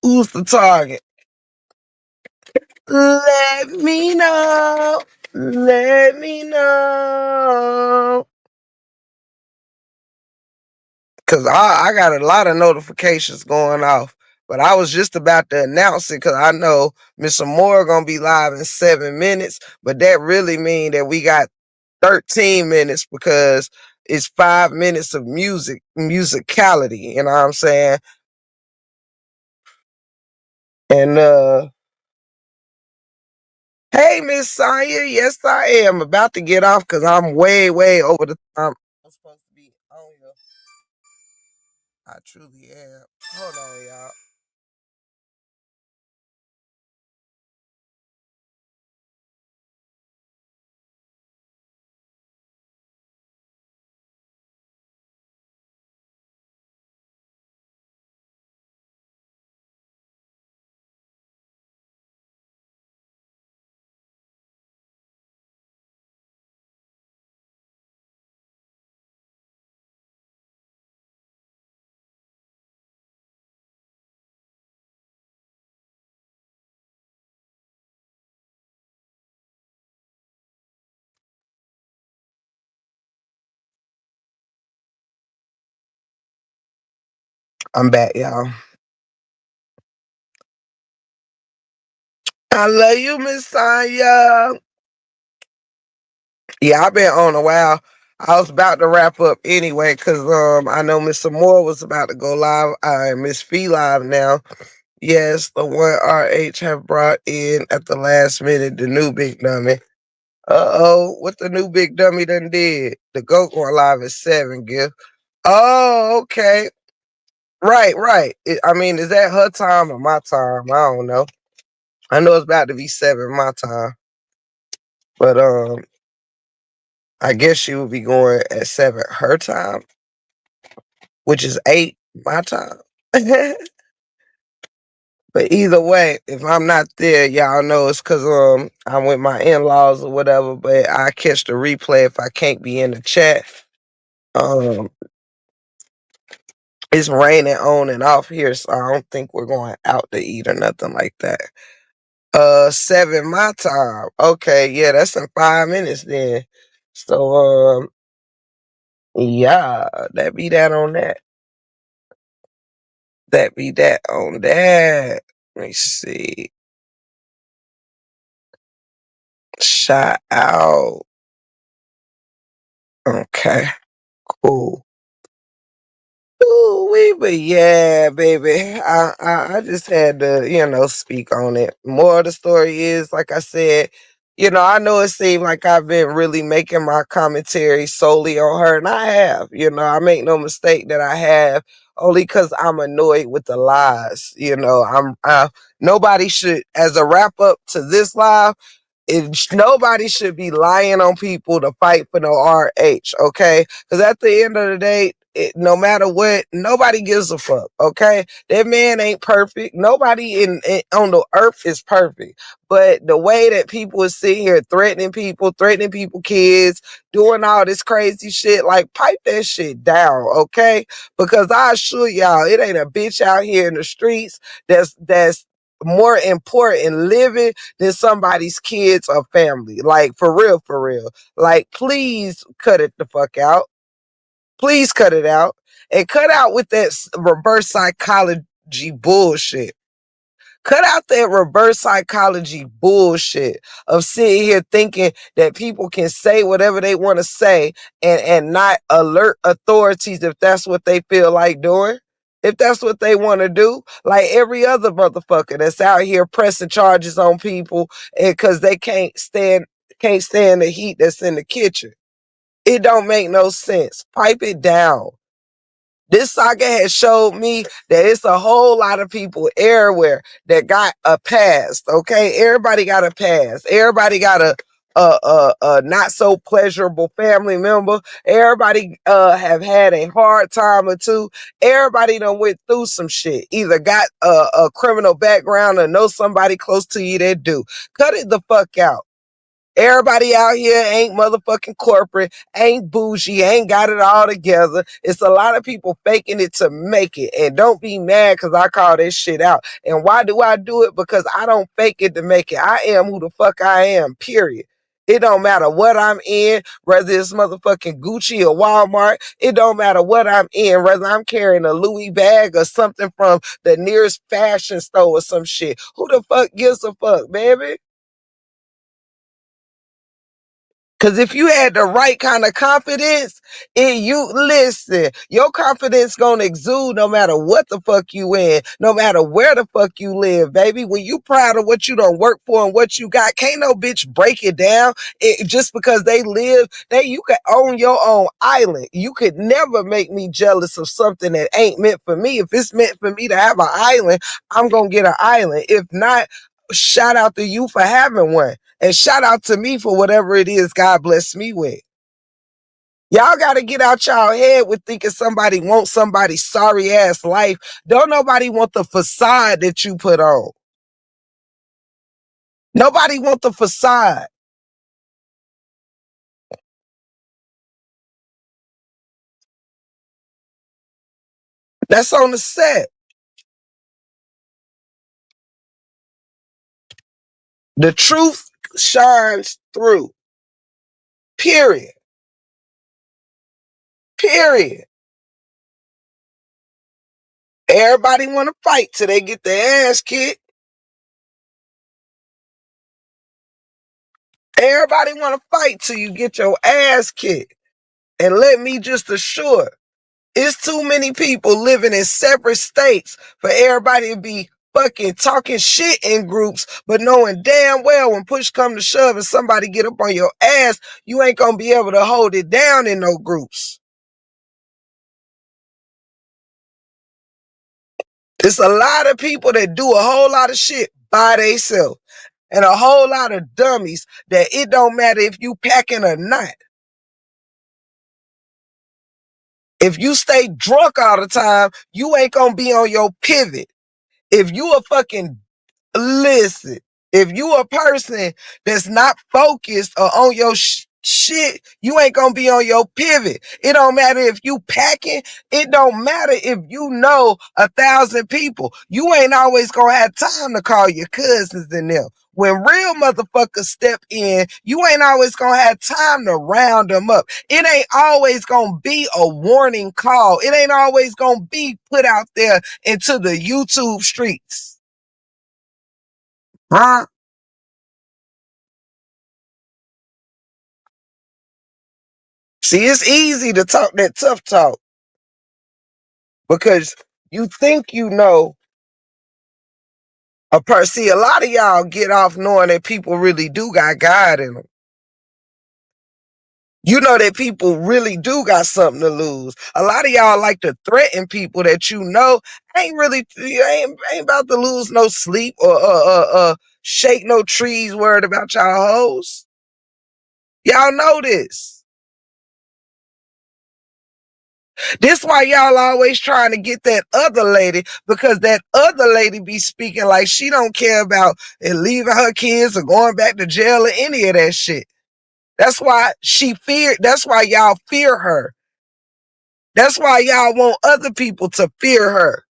Who's the target? Let me know. Let me know. Cause I got a lot of notifications going off. But I was just about to announce it because I know Mr. Moore gonna be live in 7 minutes. But that really mean that we got 13 minutes because it's 5 minutes of musicality. You know what I'm saying? And hey, Miss Sonya, yes I am about to get off because I'm way, way over the time I'm supposed to be on here. I truly am. Hold on, y'all. I'm back, y'all. I love you, Miss Sonya. Yeah, I've been on a while. I was about to wrap up anyway, cause I know Mr. Moore was about to go live. I Miss Fee live now. Yes, the one RH have brought in at the last minute, the new big dummy. What the new big dummy done did? The GOAT going live at 7, Gift. Oh, okay. Right, right. I mean, is that her time or my time? I don't know. I know it's about to be 7 my time. But I guess she would be going at 7 her time, which is 8 my time. But either way, if I'm not there, y'all know it's because I'm with my in-laws or whatever. But I catch the replay if I can't be in the chat. Um, it's raining on and off here, so I don't think we're going out to eat or nothing like that. 7 my time. Okay, yeah, that's in 5 minutes then. So yeah, that be that on that. That be that on that. Let me see. Shout out. Okay, cool. Ooh, but yeah, baby. I just had to, speak on it. More of the story is, like I said, I know it seemed like I've been really making my commentary solely on her, and I have. I make no mistake that I have, only because I'm annoyed with the lies. Nobody should, as a wrap up to this live, nobody should be lying on people to fight for no RH, okay? Because at the end of the day, no matter what, nobody gives a fuck, okay? That man ain't perfect. Nobody on the earth is perfect. But the way that people is sitting here threatening people kids, doing all this crazy shit, like pipe that shit down, okay? Because I assure y'all, it ain't a bitch out here in the streets that's more important living than somebody's kids or family. Like, for real, for real. Like, please cut it the fuck out. Please cut it out. And cut out with that reverse psychology bullshit. Cut out that reverse psychology bullshit of sitting here thinking that people can say whatever they want to say and not alert authorities if that's what they feel like doing. If that's what they want to do, like every other motherfucker that's out here pressing charges on people because they can't stand the heat that's in the kitchen. It don't make no sense. Pipe it down. This saga has showed me that it's a whole lot of people everywhere that got a past. Okay, everybody got a past. Everybody got a not so pleasurable family member. Everybody have had a hard time or two. Everybody done went through some shit. Either got a criminal background or know somebody close to you that do. Cut it the fuck out. Everybody out here ain't motherfucking corporate, ain't bougie, ain't got it all together. It's a lot of people faking it to make it. And don't be mad because I call this shit out. And why do I do it? Because I don't fake it to make it. I am who the fuck I am, period. It don't matter what I'm in, whether it's motherfucking Gucci or Walmart. It don't matter what I'm in, whether I'm carrying a Louis bag or something from the nearest fashion store or some shit. Who the fuck gives a fuck, baby? Cause if you had the right kind of confidence, you listen, your confidence gonna exude no matter what the fuck you in, no matter where the fuck you live, baby. When you proud of what you done work for and what you got, can't no bitch break it down. Just because they live, you could own your own island. You could never make me jealous of something that ain't meant for me. If it's meant for me to have an island, I'm gonna get an island. If not, shout out to you for having one. And shout out to me for whatever it is God bless me with. Y'all got to get out y'all head with thinking somebody wants somebody's sorry ass life. Don't nobody want the facade that you put on. Nobody want the facade. That's on the set. The truth shines through. Period. Period. Everybody want to fight till they get their ass kicked. Everybody want to fight till you get your ass kicked. And let me just assure, it's too many people living in separate states for everybody to be fucking talking shit in groups, but knowing damn well when push come to shove and somebody get up on your ass, you ain't gonna be able to hold it down in no groups. It's a lot of people that do a whole lot of shit by themselves and a whole lot of dummies that it don't matter if you packing or not. If you stay drunk all the time, you ain't gonna be on your pivot. If you a fucking Listen, if you a person that's not focused or on your shit, you ain't gonna be on your pivot. It don't matter if you packing. It don't matter if you know 1,000 people. You ain't always gonna have time to call your cousins and them. When real motherfuckers step in, you ain't always gonna have time to round them up. It ain't always gonna be a warning call. It ain't always gonna be put out there into the YouTube streets. Huh? See, it's easy to talk that tough talk because you think you know a person. See, a lot of y'all get off knowing that people really do got God in them. You know that people really do got something to lose. A lot of y'all like to threaten people that you know ain't about to lose no sleep or shake no trees worried about y'all hoes. Y'all know this. This why y'all always trying to get that other lady because that other lady be speaking like she don't care about leaving her kids or going back to jail or any of that shit. That's why that's why y'all fear her. That's why y'all want other people to fear her.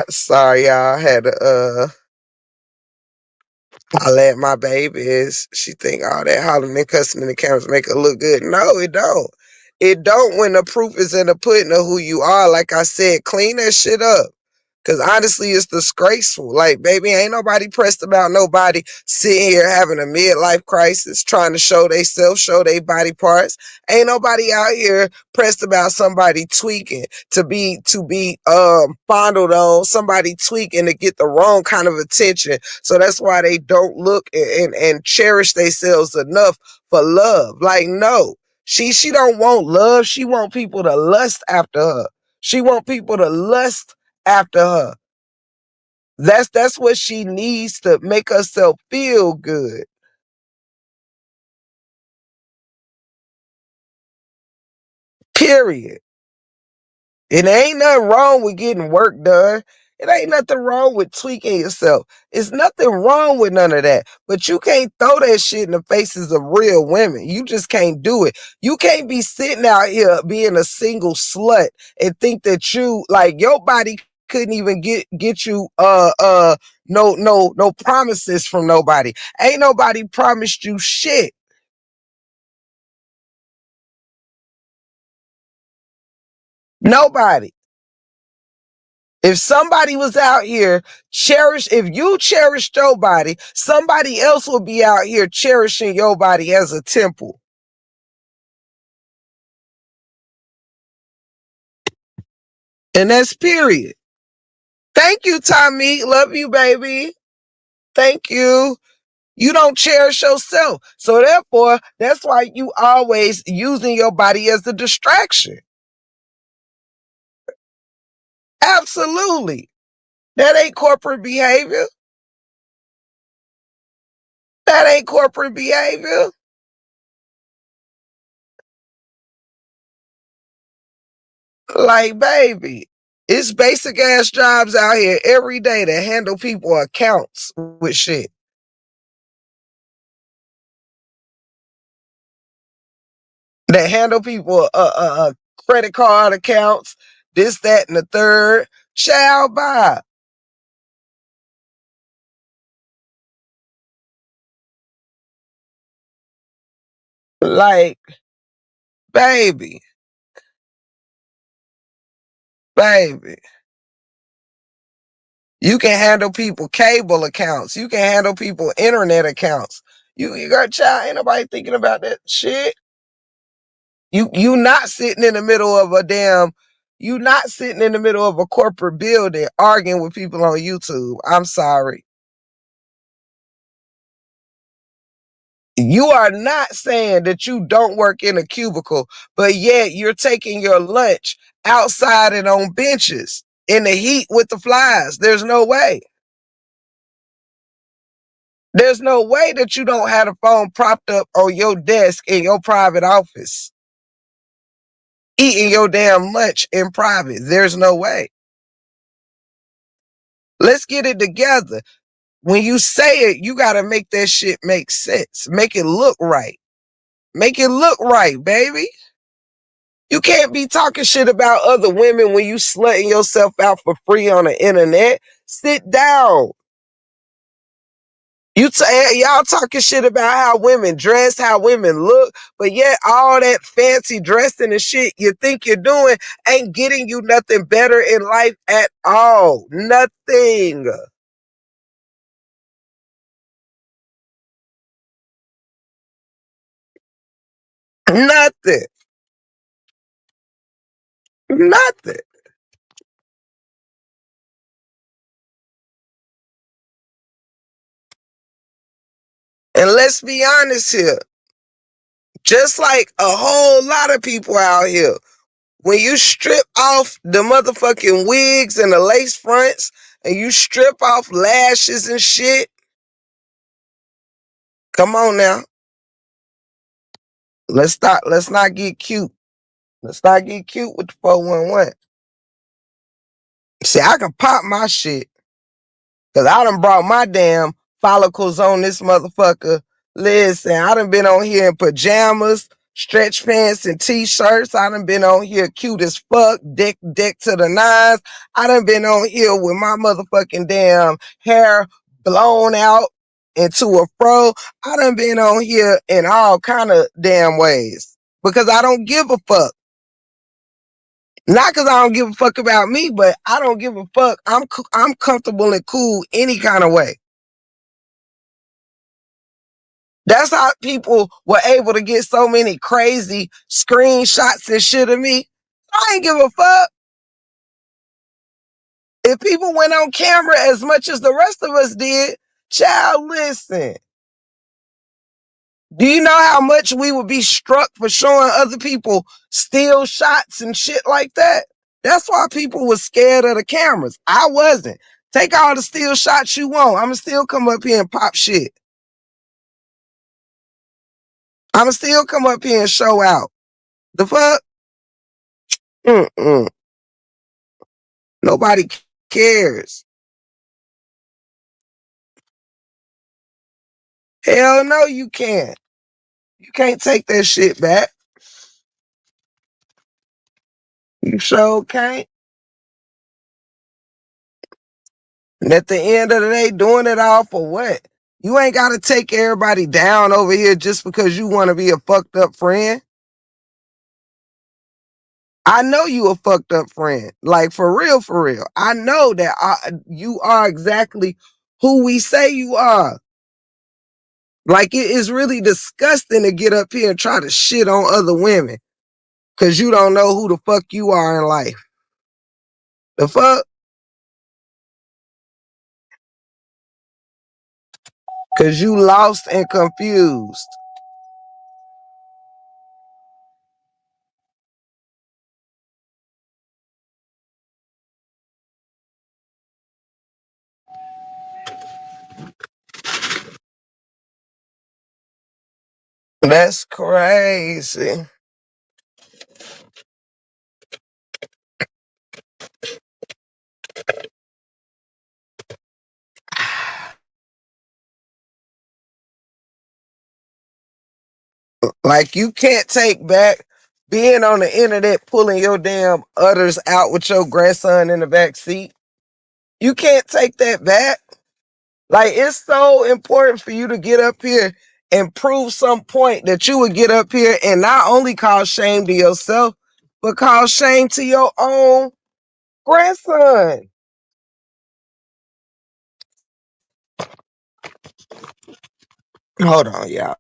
Sorry, y'all. I had to holler at my baby. She think all that hollering and cussing in the cameras make her look good. No, it don't. It don't when the proof is in the pudding of who you are. Like I said, clean that shit up. Cause honestly, it's disgraceful. Like, baby, ain't nobody pressed about nobody sitting here having a midlife crisis, trying to show they self, show they body parts. Ain't nobody out here pressed about somebody tweaking to be fondled on, somebody tweaking to get the wrong kind of attention. So that's why they don't look and cherish themselves enough for love. Like, no. She don't want love. She want people to lust after her. She want people to lust after her. That's what she needs to make herself feel good. Period. And there ain't nothing wrong with getting work done. It ain't nothing wrong with tweaking yourself. It's nothing wrong with none of that. But you can't throw that shit in the faces of real women. You just can't do it. You can't be sitting out here being a single slut and think that you like your body couldn't even get you no promises from nobody. Ain't nobody promised you shit. Nobody. If somebody was out here if you cherished your body, somebody else will be out here cherishing your body as a temple. And that's period. Thank you, Tommy. Love you, baby. Thank you. You don't cherish yourself. So therefore, that's why you always using your body as a distraction. Absolutely. That ain't corporate behavior. That ain't corporate behavior. Like, baby, it's basic ass jobs out here every day that handle people accounts with shit. That handle people credit card accounts, this, that, and the third. Child, bye. Like, baby, baby. You can handle people cable accounts. You can handle people internet accounts. You got child, ain't nobody thinking about that shit. You not sitting in the middle of a damn you not sitting in the middle of a corporate building arguing with people on YouTube. I'm sorry. You are not saying that you don't work in a cubicle, but yet you're taking your lunch outside and on benches in the heat with the flies. There's no way. There's no way that you don't have a phone propped up on your desk in your private office, eating your damn lunch in private. There's no way. Let's get it together. When you say it, you got to make that shit make sense. Make it look right. Make it look right, baby. You can't be talking shit about other women when you slutting yourself out for free on the internet. Sit down. Y'all talking shit about how women dress, how women look, but yet all that fancy dressing and shit you think you're doing ain't getting you nothing better in life at all. Nothing. Nothing. Nothing. And let's be honest here. Just like a whole lot of people out here, when you strip off the motherfucking wigs and the lace fronts and you strip off lashes and shit, come on now. Let's not get cute. Let's not get cute with the 411. See, I can pop my shit because I done brought my damn follicles on this motherfucker. Listen, I done been on here in pajamas, stretch pants, and t-shirts. I done been on here cute as fuck, deck to the nines. I done been on here with my motherfucking damn hair blown out into a fro. I done been on here in all kind of damn ways. because I don't give a fuck. Not because I don't give a fuck about me, but I don't give a fuck. I'm comfortable and cool any kind of way. That's how people were able to get so many crazy screenshots and shit of me. I ain't give a fuck. If people went on camera as much as the rest of us did, child, listen. Do you know how much we would be struck for showing other people still shots and shit like that? That's why people were scared of the cameras. I wasn't. Take all the still shots you want. I'ma still come up here and pop shit. I'ma still come up here and show out. The fuck? Mm-mm. Nobody cares. Hell no, you can't. You can't take that shit back. You sure can't. And at the end of the day, doing it all for what? You ain't gotta take everybody down over here just because you want to be a fucked up friend. I know you a fucked up friend. Like for real, for real. I know that you are exactly who we say you are. Like it is really disgusting to get up here and try to shit on other women because you don't know who the fuck you are in life. The fuck? Because you lost and confused. That's crazy. Like you can't take back being on the internet pulling your damn udders out with your grandson in the back seat. You can't take that back. Like it's so important for you to get up here and prove some point that you would get up here and not only cause shame to yourself, but cause shame to your own grandson. Hold on, y'all.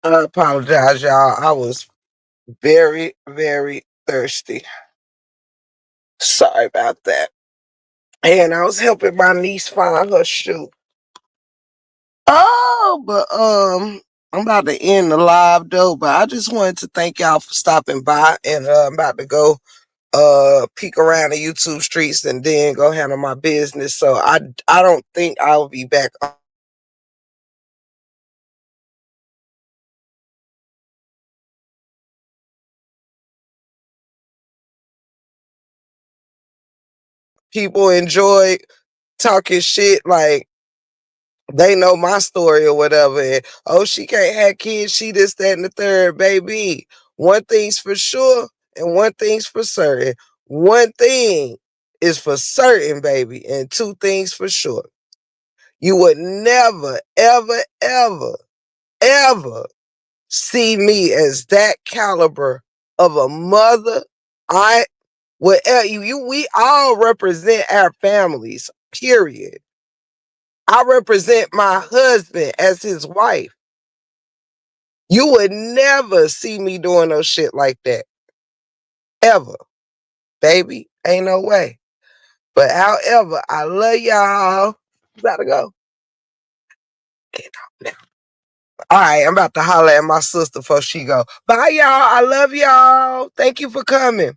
I apologize, y'all. I was very, very thirsty. Sorry about that. And I was helping my niece find her shoe. Oh, but I'm about to end the live though. But I just wanted to thank y'all for stopping by, and I'm about to go peek around the YouTube streets and then go handle my business. So I don't think I'll be back. People enjoy talking shit like they know my story or whatever. And, oh, she can't have kids. She this, that, and the third, baby. One thing's for sure, and one thing's for certain. One thing is for certain, baby, and two things for sure. You would never, ever, ever, ever see me as that caliber of a mother. I, whatever we all represent our families. Period. I represent my husband as his wife. You would never see me doing no shit like that. Ever. Baby. Ain't no way. But however, I love y'all. Gotta go. Get out now. All right, I'm about to holler at my sister before she go. Bye, y'all. I love y'all. Thank you for coming.